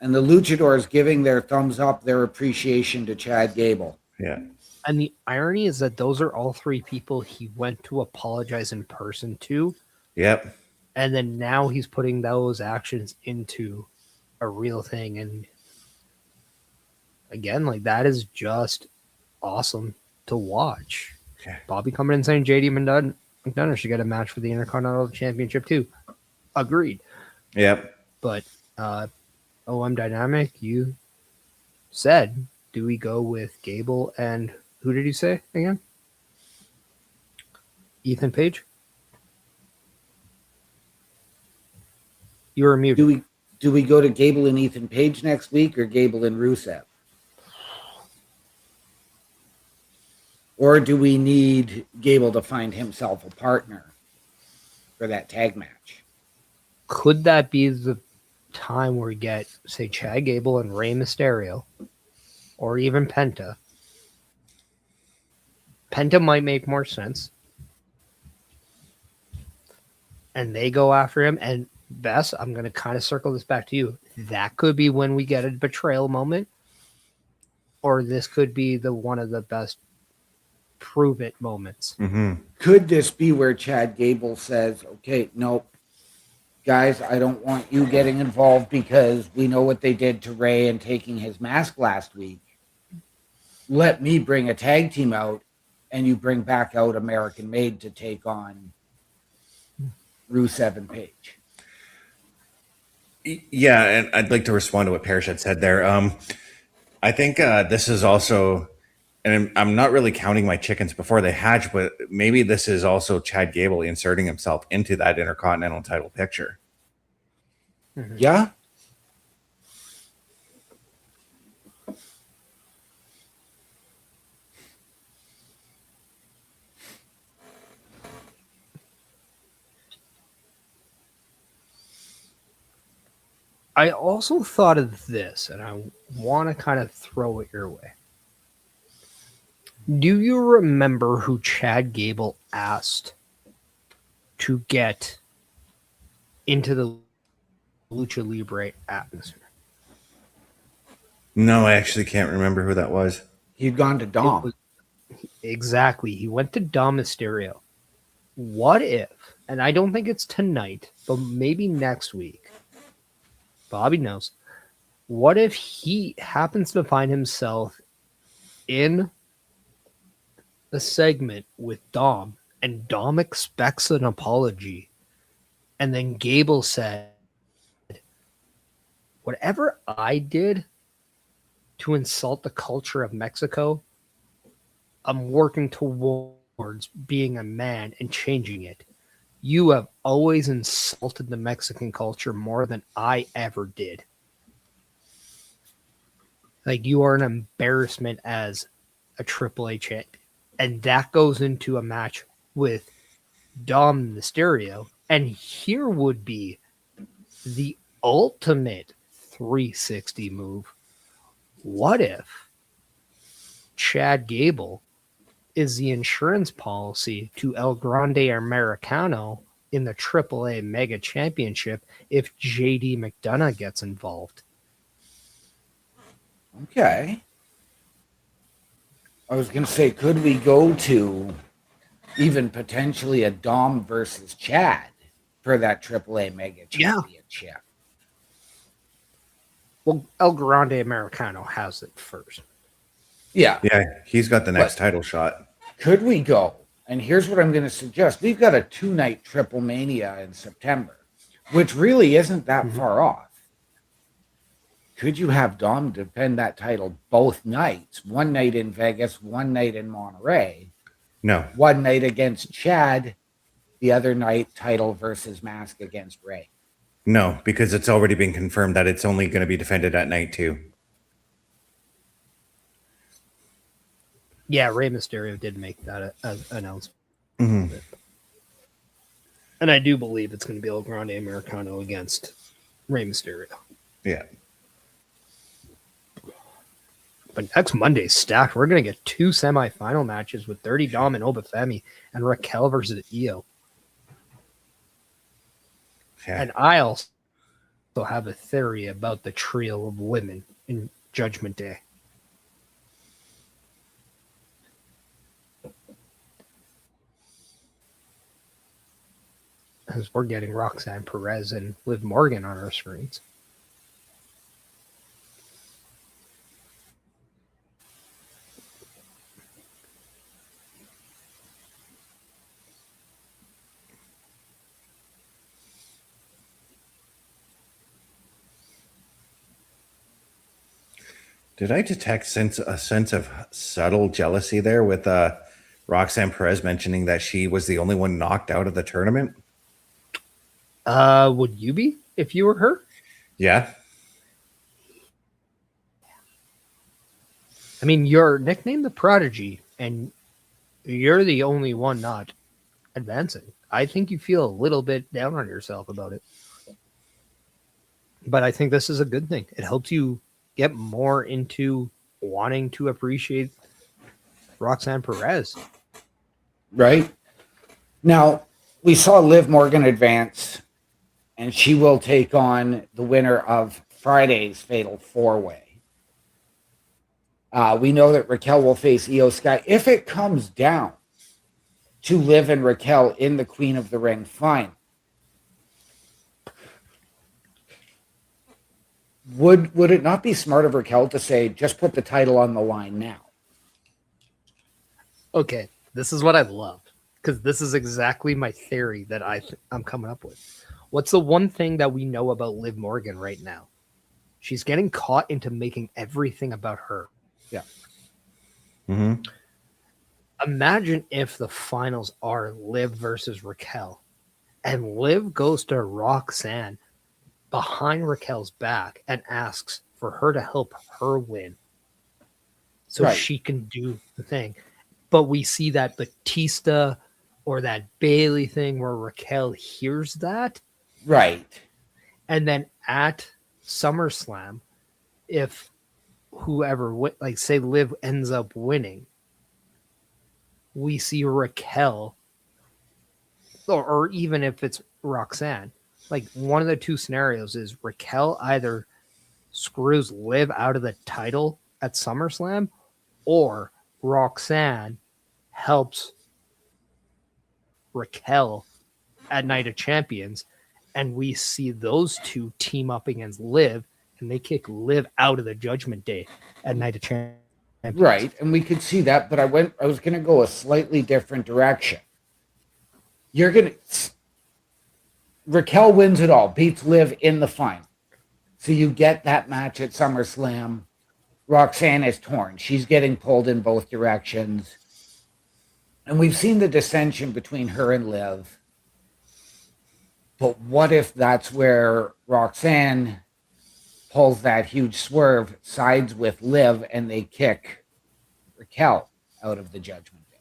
And the Luchadors giving their thumbs up, their appreciation to Chad Gable. Yeah. And the irony is that those are all three people he went to apologize in person to. Yep. And then now he's putting those actions into a real thing. And again, like that is just awesome to watch. Okay. Bobby coming in saying JD McDonough should get a match for the Intercontinental Championship too. Agreed. Yep. But OM Dynamic, you said, do we go with Gable and who did you say again? Ethan Page? You were muted. Do we go to Gable and Ethan Page next week or Gable and Rusev? Or do we need Gable to find himself a partner for that tag match? Could that be the time where we get, say, Chad Gable and Rey Mysterio, or even Penta? Penta might make more sense. And they go after him. And Bess, I'm going to kind of circle this back to you. That could be when we get a betrayal moment. Or this could be one of the best prove it moments. Mm-hmm. Could this be where Chad Gable says, okay, nope, guys, I don't want you getting involved because we know what they did to Rey and taking his mask last week. Let me bring a tag team out and you bring back out American Made to take on Rusev and Page. Yeah, and I'd like to respond to what Parrish had said there. I think this is also, and I'm not really counting my chickens before they hatch, but maybe this is also Chad Gable inserting himself into that Intercontinental title picture. Mm-hmm. Yeah. I also thought of this, and I want to kind of throw it your way. Do you remember who Chad Gable asked to get into the lucha libre atmosphere. No, I actually can't remember who that was. He'd gone to Dom. Exactly. He went to Dom Mysterio. What if, and I don't think it's tonight, but maybe next week, Bobby knows, what if he happens to find himself in a segment with Dom and Dom expects an apology, and then Gable said, whatever I did to insult the culture of Mexico, I'm working towards being a man and changing it. You have always insulted the Mexican culture more than I ever did. Like, you are an embarrassment as a AAA champion. And that goes into a match with Dom Mysterio. And here would be the ultimate 360 move. What if Chad Gable is the insurance policy to El Grande Americano in the AAA Mega Championship if JD McDonough gets involved? Okay. I was going to say, could we go to even potentially a Dom versus Chad for that AAA Mega Championship? Well, El Grande Americano has it first. Yeah. Yeah, he's got the next title shot. Could we go? And here's what I'm going to suggest. We've got a 2-night Triple Mania in September, which really isn't that far off. Could you have Dom defend that title both nights? One night in Vegas, one night in Monterey. No. One night against Chad, the other night title versus mask against Rey. No, because it's already been confirmed that it's only going to be defended at night 2. Yeah, Rey Mysterio did make that announcement. Mm-hmm. And I do believe it's going to be El Grande Americano against Rey Mysterio. Yeah. But next Monday's stacked. We're going to get 2 semifinal matches with Dirty Dom and Obafemi and Raquel versus Io. Yeah. And I also have a theory about the trio of women in Judgment Day. As we're getting Roxanne Perez and Liv Morgan on our screens. Did I detect a sense of subtle jealousy there with Roxanne Perez mentioning that she was the only one knocked out of the tournament? Would you be if you were her? Yeah. I mean, you're nicknamed the Prodigy, and you're the only one not advancing. I think you feel a little bit down on yourself about it. But I think this is a good thing. It helps you get more into wanting to appreciate Roxanne Perez. Right. Now, we saw Liv Morgan advance, and she will take on the winner of Friday's Fatal 4-Way. We know that Raquel will face Io Sky. If it comes down to Liv and Raquel in the Queen of the Ring final, would it not be smart of Raquel to say, just put the title on the line now? Okay, this is what I love, because this is exactly my theory that I'm coming up with. What's the one thing that we know about Liv Morgan right now? She's getting caught into making everything about her. Yeah. Mm-hmm. Imagine if the finals are Liv versus Raquel, and Liv goes to Roxanne behind Raquel's back and asks for her to help her win so she can do the thing. But we see that Batista or that Bailey thing where Raquel hears that. Right. And then at SummerSlam, if whoever, like say Liv ends up winning, we see Raquel, or even if it's Roxanne, like one of the two scenarios is Raquel either screws Liv out of the title at SummerSlam, or Roxanne helps Raquel at Night of Champions, and we see those two team up against Liv, and they kick Liv out of the Judgment Day at Night of Champions. Right, and we could see that, but I was going to go a slightly different direction. Raquel wins it all, beats Liv in the final. So you get that match at SummerSlam. Roxanne is torn. She's getting pulled in both directions. And we've seen the dissension between her and Liv. But what if that's where Roxanne pulls that huge swerve, sides with Liv, and they kick Raquel out of the Judgment Day?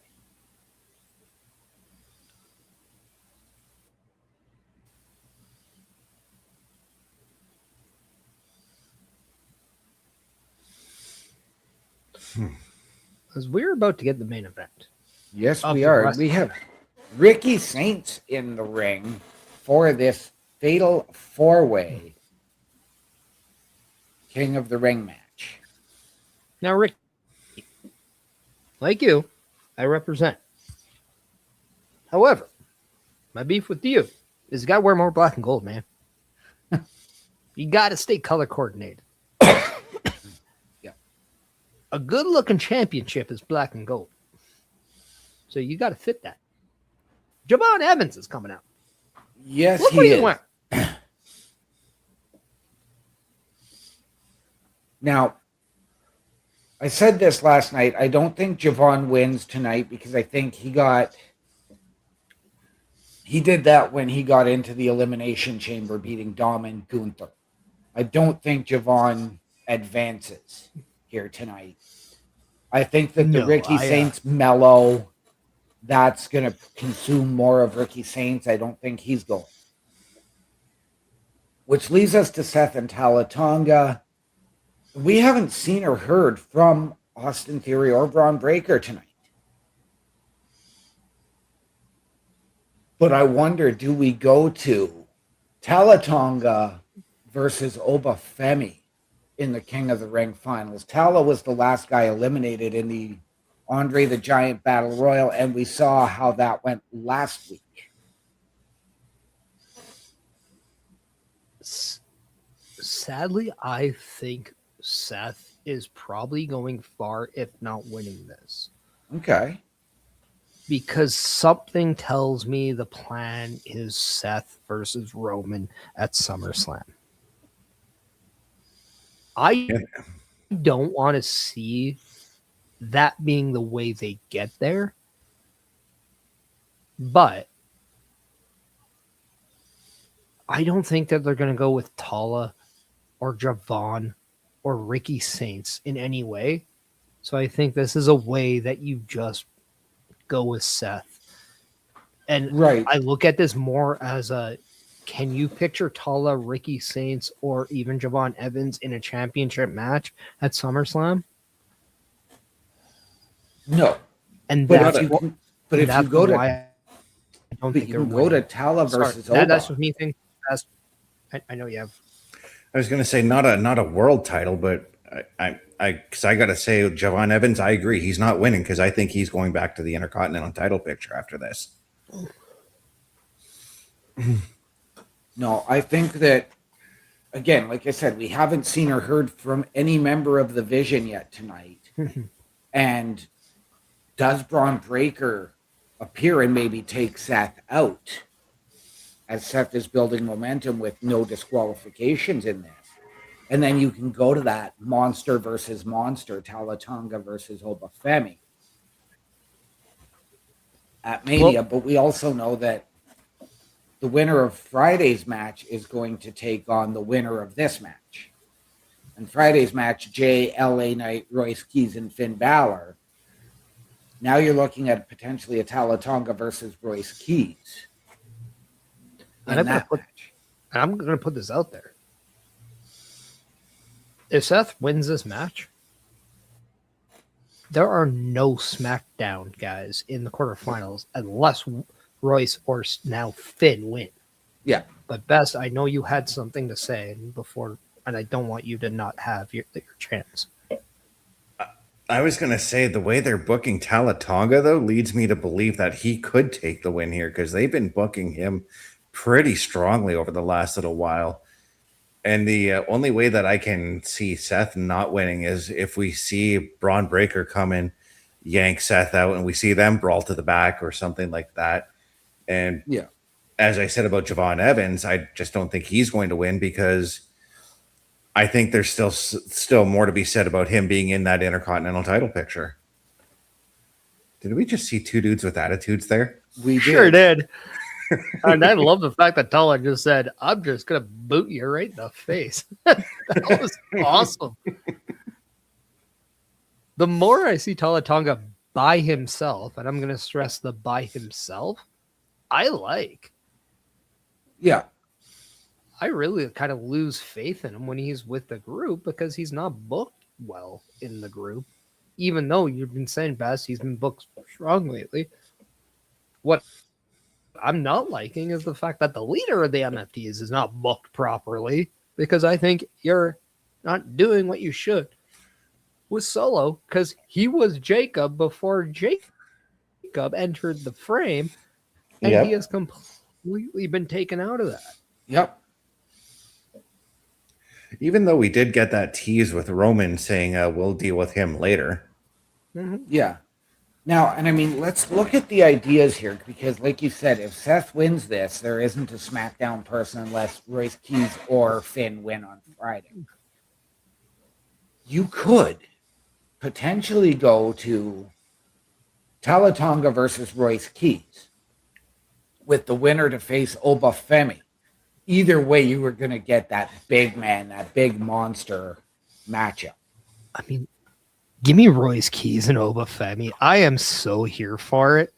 Because we're about to get the main event. Yes, we are. We have Ricky Saints in the ring for this fatal four-way King of the Ring match. Now, Rick, like you, I represent. However, my beef with you is you got to wear more black and gold, man. You got to stay color coordinated. Yeah. A good-looking championship is black and gold. So you got to fit that. Javon Evans is coming out. Yes, Look he what is. he went. Now, I said this last night. I don't think Javon wins tonight because I think he did that when he got into the Elimination Chamber beating Dom and Gunther. I don't think Javon advances here tonight. I think that the Ricky Saints mellow, that's going to consume more of Ricky Saints. I don't think he's going. Which leads us to Seth and Talla Tonga. We haven't seen or heard from Austin Theory or Braun Breaker tonight. But I wonder, do we go to Talla Tonga versus Oba Femi in the King of the Ring finals? Talla was the last guy eliminated in the Andre the Giant Battle Royal, and we saw how that went last week. Sadly, I think Seth is probably going far, if not winning this. Okay. Because something tells me the plan is Seth versus Roman at SummerSlam. I don't want to see that being the way they get there. But I don't think that they're going to go with Talla or Javon or Ricky Saints in any way. So I think this is a way that you just go with Seth. And right. I look at this more as a, can you picture Talla, Ricky Saints, or even Javon Evans in a championship match at SummerSlam? No. And but if you go to Talla versus Oba. That's just me thinking. I know you have. I was going to say not a world title, but I got to say Javon Evans. I agree, he's not winning because I think he's going back to the Intercontinental title picture after this. No, I think that, again, like I said, we haven't seen or heard from any member of the Vision yet tonight. And does Braun Breaker appear and maybe take Seth out, as Seth is building momentum with no disqualifications in this? And then you can go to that monster versus monster, Talla Tonga versus Oba Femi at Mania. But we also know that the winner of Friday's match is going to take on the winner of this match. And Friday's match, Jay, LA Knight, Royce Keys, and Finn Balor. Now you're looking at potentially a Talla Tonga versus Royce Keys. And I'm going to put this out there. If Seth wins this match, there are no SmackDown guys in the quarterfinals unless Royce or now Finn win. Yeah. But Best, I know you had something to say before, and I don't want you to not have your chance. I was going to say the way they're booking Tonga, though, leads me to believe that he could take the win here because they've been booking him pretty strongly over the last little while. And the only way that I can see Seth not winning is if we see Braun Breaker come in, yank Seth out, and we see them brawl to the back or something like that. And Yeah, as I said about Javon Evans, I just don't think he's going to win because I think there's still more to be said about him being in that Intercontinental title picture. Did we just see two dudes with attitudes there? we Sure did. And I love the fact that Talla just said, I'm just going to boot you right in the face. That was awesome. The more I see Tonga by himself, and I'm going to stress the by himself, I like. Yeah. I really kind of lose faith in him when he's with the group because he's not booked well in the group. Even though you've been saying, Best, he's been booked strong lately. What I'm not liking is the fact that the leader of the MFTs is not booked properly because I think you're not doing what you should with Solo because he was Jacob before Jacob entered the frame, and he has completely been taken out of that. Yep. Even though we did get that tease with Roman saying we'll deal with him later. Mm-hmm. Yeah. Now, and I mean, let's look at the ideas here because, like you said, if Seth wins this, there isn't a SmackDown person unless Royce Keys or Finn win on Friday. You could potentially go to Tonga versus Royce Keys with the winner to face Obafemi. Either way, you were going to get that big man, that big monster matchup. I mean, give me Royce Keys and Obafemi. I am so here for it.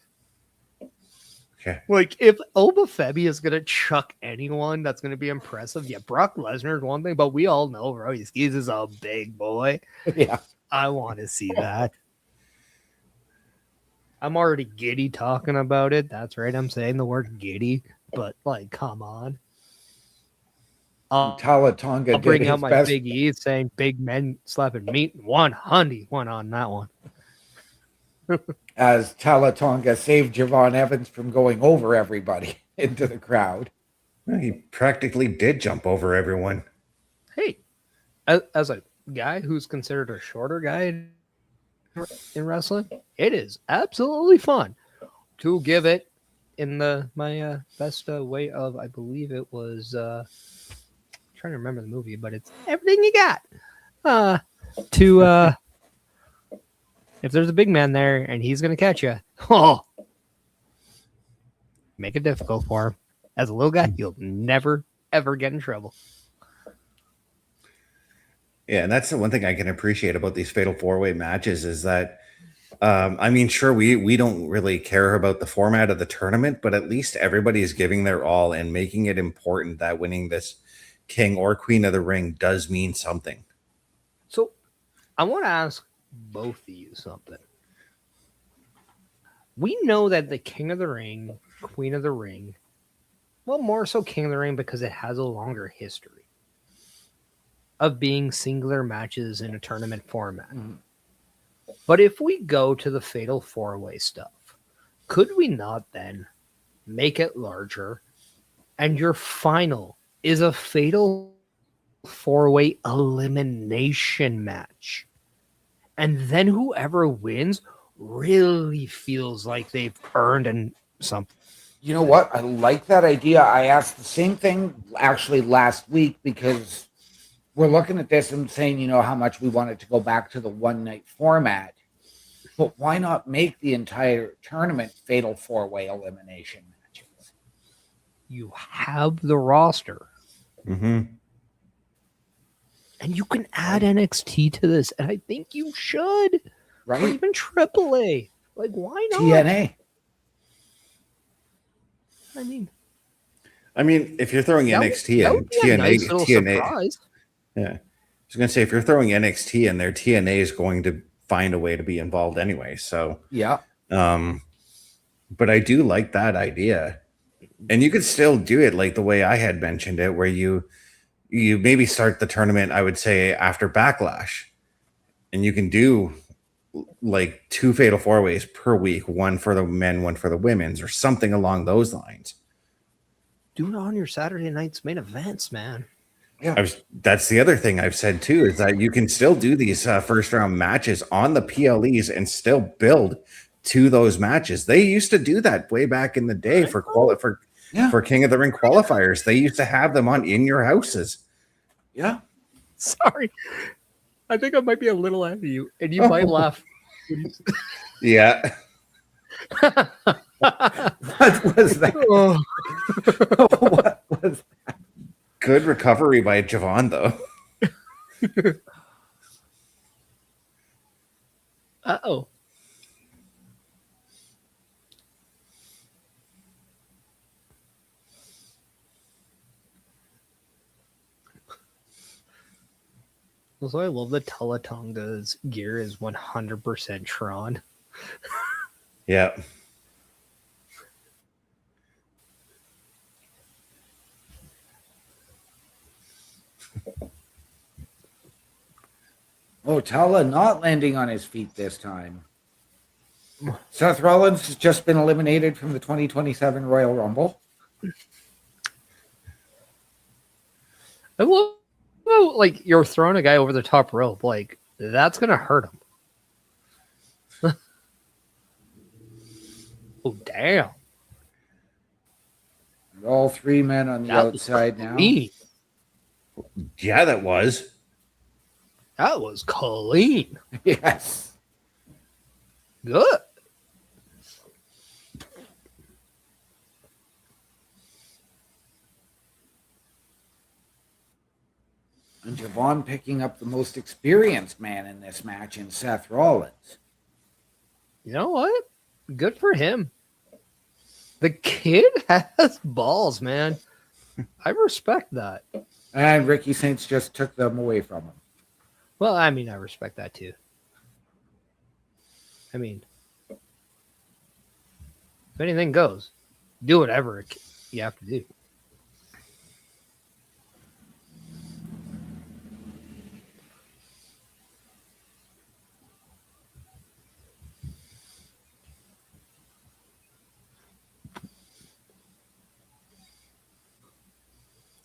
Okay. Like, if Obafemi is going to chuck anyone, that's going to be impressive. Yeah, Brock Lesnar is one thing, but we all know Royce Keys is a big boy. Yeah. I want to see that. I'm already giddy talking about it. That's right. I'm saying the word giddy, but, like, come on. Tonga I'll bring out my best. Big E saying big men slapping meat. 100 went on that one. As Tonga saved Javon Evans from going over everybody into the crowd. Well, he practically did jump over everyone. Hey, as a guy who's considered a shorter guy in wrestling, it is absolutely fun to give it in my best way of, I believe it was... trying to remember the movie, but it's Everything You Got. If there's a big man there and he's gonna catch you, make it difficult for him. As a little guy, you'll never ever get in trouble. Yeah, and that's the one thing I can appreciate about these Fatal 4-Way matches is that, I mean, sure, we don't really care about the format of the tournament, but at least everybody is giving their all and making it important that winning this King or Queen of the Ring does mean something. So I want to ask both of you something. We know that the King of the Ring, Queen of the Ring, well, more so King of the Ring because it has a longer history of being singular matches in a tournament format. Mm-hmm. But if we go to the Fatal 4-Way stuff, could we not then make it larger and your final is a Fatal 4-Way elimination match? And then whoever wins really feels like they've earned something. You know what? I like that idea. I asked the same thing actually last week because we're looking at this and saying, you know, how much we wanted to go back to the one-night format. But why not make the entire tournament Fatal 4-Way elimination matches? You have the roster. Mm-hmm. And you can add NXT to this. And I think you should. Right? Or even AAA. Like, why not? TNA. I mean, if you're throwing NXT and TNA, yeah, I was gonna say if you're throwing NXT in there, TNA is going to find a way to be involved anyway. So yeah, but I do like that idea. And you could still do it like the way I had mentioned it, where you maybe start the tournament, I would say, after Backlash. And you can do like 2 fatal 4-ways per week, one for the men, one for the women's, or something along those lines. Do it on your Saturday night's main events, man. Yeah. That's the other thing I've said too, is that you can still do these first round matches on the PLEs and still build to those matches. They used to do that way back in the day for King of the Ring qualifiers. They used to have them on in your houses. Yeah. Sorry. I think I might be a little ahead of you, and you might laugh. Yeah. What was that? What was that? Good recovery by Javon, though. Uh-oh. Also, I love that Tonga's gear is 100% Tron. Yeah. Oh, Talla not landing on his feet this time. Seth Rollins has just been eliminated from the 2027 Royal Rumble. I love how, like, you're throwing a guy over the top rope. Like, that's going to hurt him. Oh, damn. All 3 men on the outside now. Yeah, that was. That was clean. Yes. Good. And Javon picking up the most experienced man in this match in Seth Rollins. You know what? Good for him. The kid has balls, man. I respect that. And Ricky Saints just took them away from him. Well, I mean, I respect that too. I mean, if anything goes, do whatever you have to do.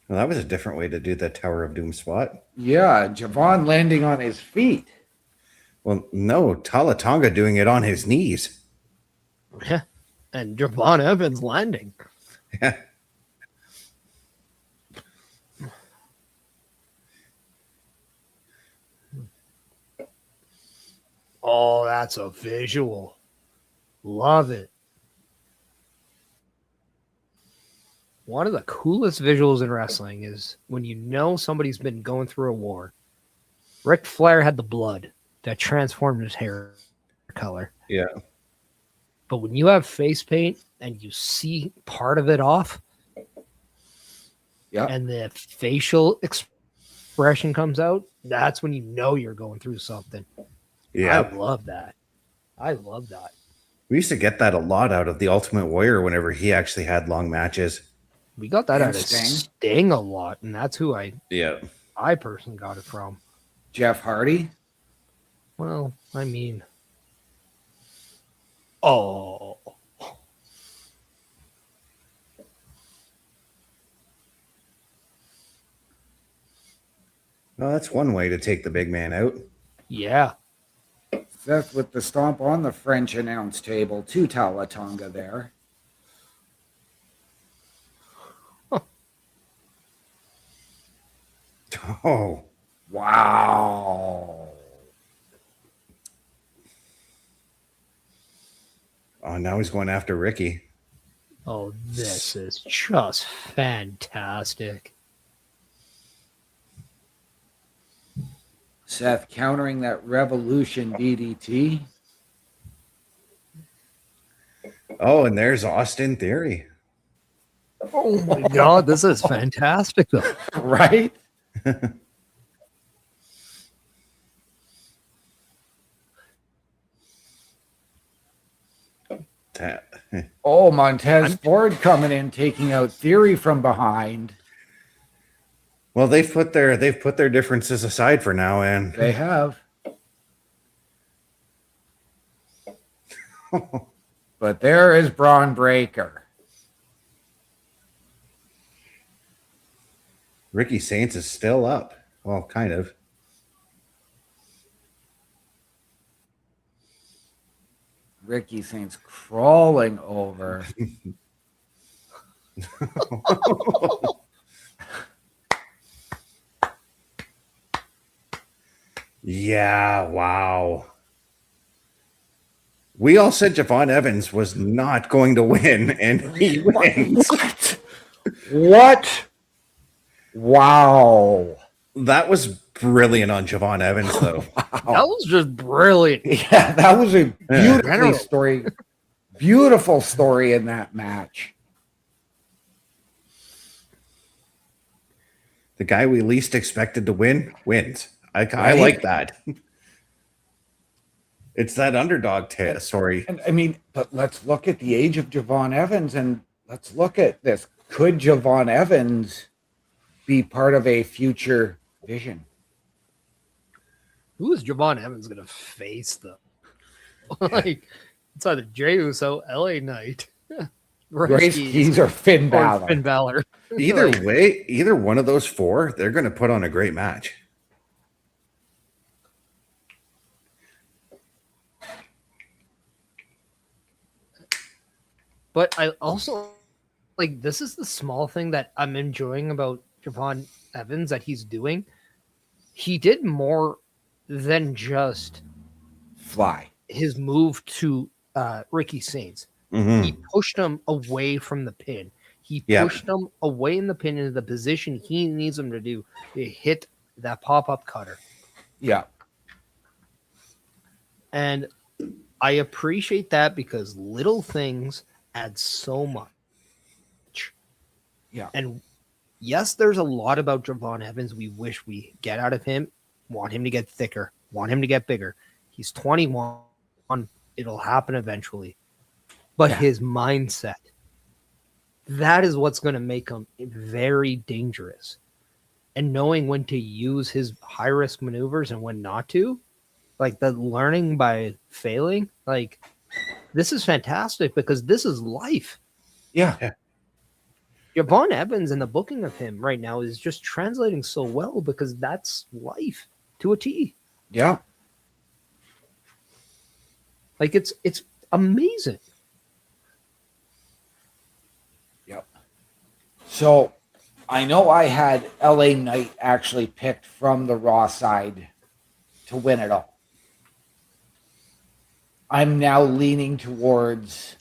Well, that was a different way to do the Tower of Doom spot. Yeah, Javon landing on his feet. Well, no, Tonga doing it on his knees. Yeah. And Javon Evans landing. Yeah. Oh, that's a visual. Love it. One of the coolest visuals in wrestling is when you know somebody's been going through a war. Ric Flair had the blood that transformed his hair color. Yeah. But when you have face paint and you see part of it off, yeah, and the facial expression comes out, that's when you know you're going through something. Yeah. I love that. I love that. We used to get that a lot out of the Ultimate Warrior whenever he actually had long matches. We got that out of Sting a lot, and that's who I personally got it from. Jeff Hardy? Well, I mean, oh. Well, that's one way to take the big man out. Yeah. Seth with the stomp on the French announce table to Talla Tonga there. Oh. Wow. Oh, now he's going after Ricky. Oh, this is just fantastic. Seth countering that Revolution DDT. Oh, and there's Austin Theory. Oh my God, this is fantastic, though. Right? Oh, Montez Ford coming in, taking out Theory from behind. Well, they've put their differences aside for now, and they have. But there is Braun Breaker. Ricky Saints is still up. Well, kind of. Ricky Saints crawling over. Yeah, wow. We all said Javon Evans was not going to win, and he wins. What? Wow. That was brilliant on Javon Evans, though. That was just brilliant. Yeah, that was a beautiful story in that match. The guy we least expected to win wins. I like that. It's that underdog story. And I mean, but let's look at the age of Javon Evans, and let's look at this. Could Javon Evans be part of a future vision? Who is Javon Evans going to face, though? Like, it's either Jey Uso, LA Knight, Grace Keys, or Finn Balor. Finn Balor. Either way, either one of those four, they're going to put on a great match. But I also, like, this is the small thing that I'm enjoying about Javon Evans that he's doing. He did more than just fly his move to Ricky Saints. Mm-hmm. He pushed him away from the pin. He pushed him away in the pin into the position he needs him to do to hit that pop-up cutter. Yeah. And I appreciate that because little things add so much. Yeah. And yes, there's a lot about Javon Evans we wish we get out of him. Want him to get thicker. Want him to get bigger. He's 21. It'll happen eventually. But his mindset, that is what's going to make him very dangerous. And knowing when to use his high-risk maneuvers and when not to, like the learning by failing, like this is fantastic because this is life. Yeah. Javon Evans and the booking of him right now is just translating so well because that's life to a T. Yeah. Like it's amazing. Yep. So I know I had LA Knight actually picked from the Raw side to win it all. I'm now leaning towards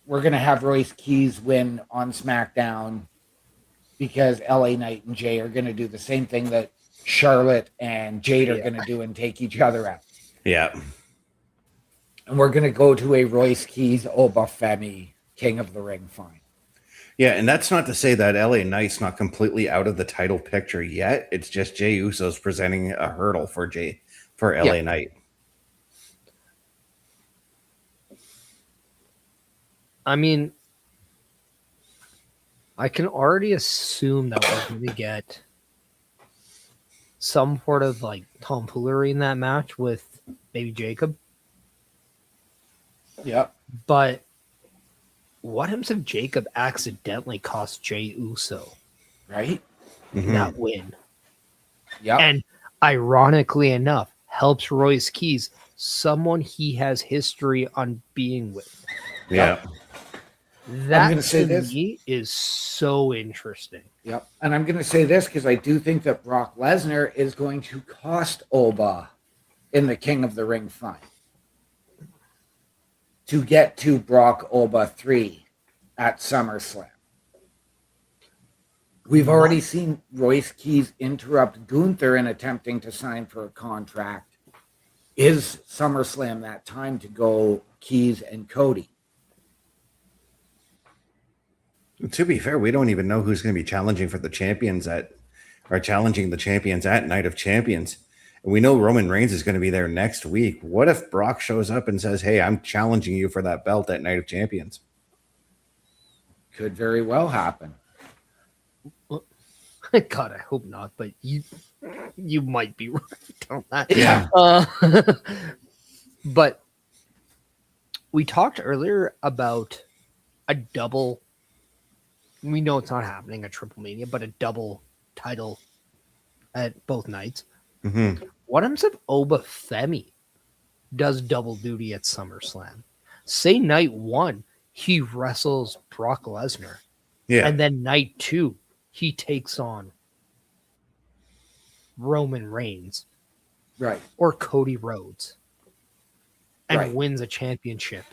we're going to have Royce Keys win on SmackDown because LA Knight and Jay are going to do the same thing that Charlotte and Jade are going to do and take each other out. Yeah. And we're going to go to a Royce Keys Obafemi King of the Ring fight. Yeah, and that's not to say that LA Knight's not completely out of the title picture yet. It's just Jey Uso's presenting a hurdle for LA Knight. I mean, I can already assume that we're going to get some sort of like tomfoolery in that match with maybe Jacob. Yep. But what happens if Jacob accidentally cost Jey Uso right that win? Yeah. And ironically enough, helps Royce Keys, someone he has history on being with. Yeah. That to me is so interesting. Yep. And I'm going to say this because I do think that Brock Lesnar is going to cost Oba in the King of the Ring fight to get to Brock Oba 3 at SummerSlam. We've already seen Royce Keys interrupt Gunther in attempting to sign for a contract. Is SummerSlam that time to go Keys and Cody? To be fair, we don't even know who's going to be challenging for the champions challenging the champions at Night of Champions. We know Roman Reigns is going to be there next week. What if Brock shows up and says, hey, I'm challenging you for that belt at Night of Champions? Could very well happen. God, I hope not, but you might be right on that. Yeah. But we talked earlier about a double. We know it's not happening at Triple Mania, but a double title at both nights. Mm-hmm. What happens if Oba Femi does double duty at SummerSlam? Say night 1, he wrestles Brock Lesnar. Yeah. And then night 2, he takes on Roman Reigns. Right. Or Cody Rhodes. And wins a championship.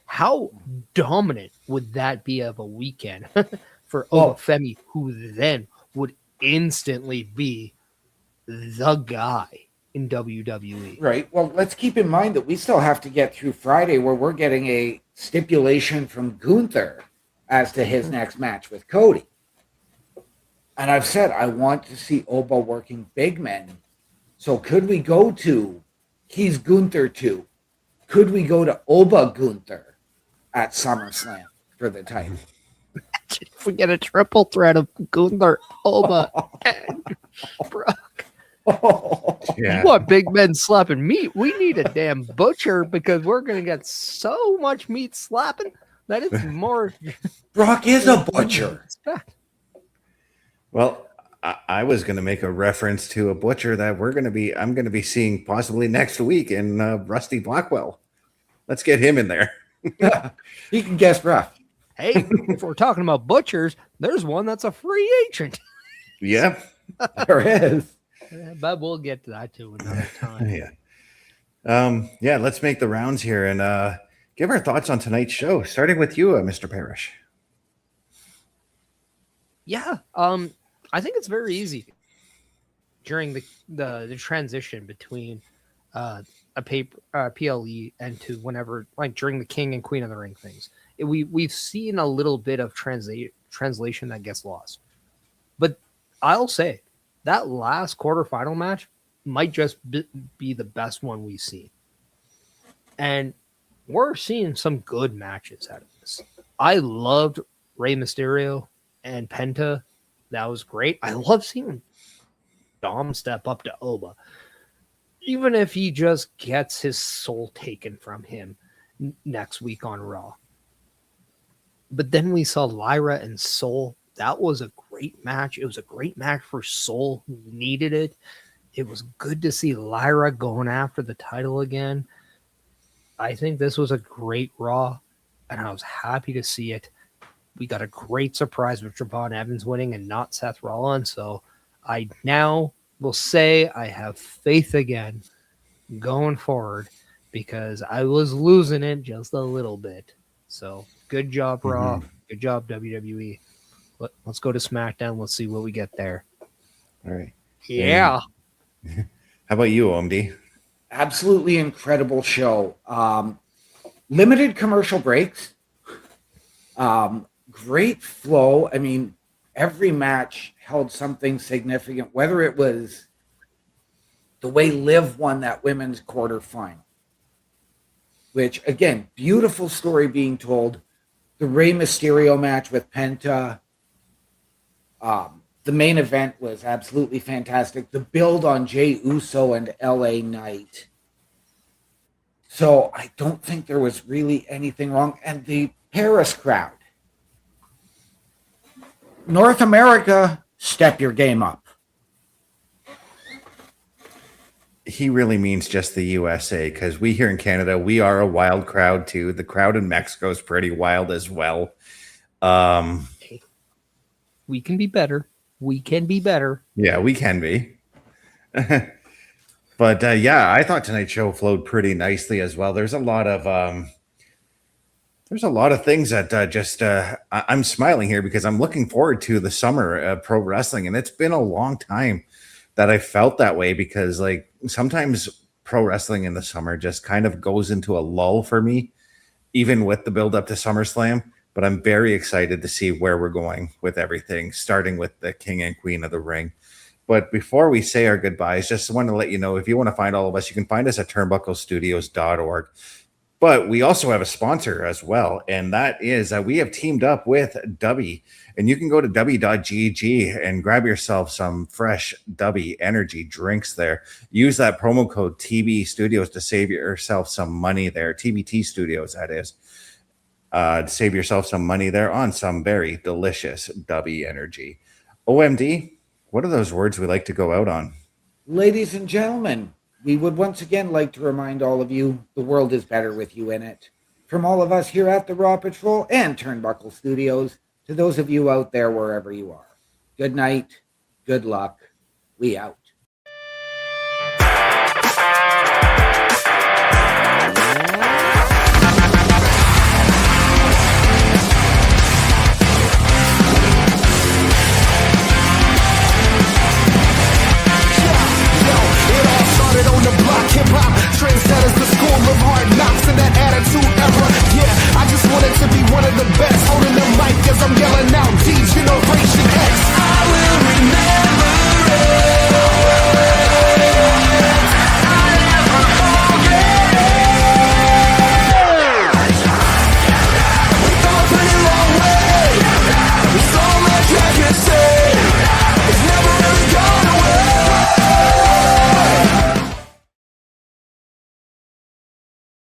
How dominant would that be of a weekend for Oba Femi, who then would instantly be the guy in WWE? Right. Well, let's keep in mind that we still have to get through Friday, where we're getting a stipulation from Gunther as to his next match with Cody. And I've said I want to see Oba working big men. So could we go to he's Gunther 2? Could we go to Oba Gunther at SummerSlam for the title? If we get a triple threat of Gunther, Oba, and Brock. Yeah. You want big men slapping meat? We need a damn butcher, because we're going to get so much meat slapping that it's more. Brock is a butcher. Well, I was going to make a reference to a butcher that I'm going to be seeing possibly next week in Rusty Blackwell. Let's get him in there. Yeah, he can guess rough. Hey, if we're talking about butchers, there's one that's a free agent. Yeah. There is. Yeah, but we'll get to that too another time. Yeah. Let's make the rounds here and give our thoughts on tonight's show, starting with you, Mr. Parrish. Yeah. I think it's very easy during the transition between a PLE and to whenever, like during the King and Queen of the Ring things. We've seen a little bit of translation that gets lost. But I'll say that last quarterfinal match might just be the best one we've seen. And we're seeing some good matches out of this. I loved Rey Mysterio and Penta. That was great. I love seeing Dom step up to Oba. Even if he just gets his soul taken from him next week on Raw. But then we saw Lyra and Soul. That was a great match. It was a great match for Soul, who needed it. It was good to see Lyra going after the title again. I think this was a great Raw, and I was happy to see it. We got a great surprise with Javon Evans winning and not Seth Rollins. So I now will say I have faith again going forward, because I was losing it just a little bit. So good job, Raw. Mm-hmm. Good job, WWE. Let's go to SmackDown. Let's see what we get there. All right. Yeah. How about you, OMD? Absolutely incredible show. Limited commercial breaks. Great flow. I mean, every match held something significant, whether it was the way Liv won that women's quarterfinal, which, again, beautiful story being told. The Rey Mysterio match with Penta. The main event was absolutely fantastic. The build on Jey Uso and LA Knight. So I don't think there was really anything wrong. And the Paris crowd. North America, step your game up. He really means just the USA, because we here in Canada, we are a wild crowd too. The crowd in Mexico is pretty wild as well. We can be better. We can be better. Yeah, we can be. But yeah, I thought tonight's show flowed pretty nicely as well. There's a lot of things that I'm smiling here because I'm looking forward to the summer of pro wrestling, and it's been a long time that I felt that way, because like sometimes pro wrestling in the summer just kind of goes into a lull for me, even with the build up to SummerSlam. But I'm very excited to see where we're going with everything, starting with the King and Queen of the Ring. But before we say our goodbyes, just want to let you know, if you want to find all of us, you can find us at turnbucklestudios.org. But we also have a sponsor as well, and that is that we have teamed up with Dubby. And you can go to dubby.gg and grab yourself some fresh Dubby energy drinks there. Use that promo code TB Studios to save yourself some money there. TBT Studios, that is. To save yourself some money there on some very delicious Dubby energy. OMD, what are those words we like to go out on? Ladies and gentlemen, we would once again like to remind all of you, the world is better with you in it. From all of us here at the Raw Patrol and Turnbuckle Studios, to those of you out there wherever you are. Good night, good luck, we out.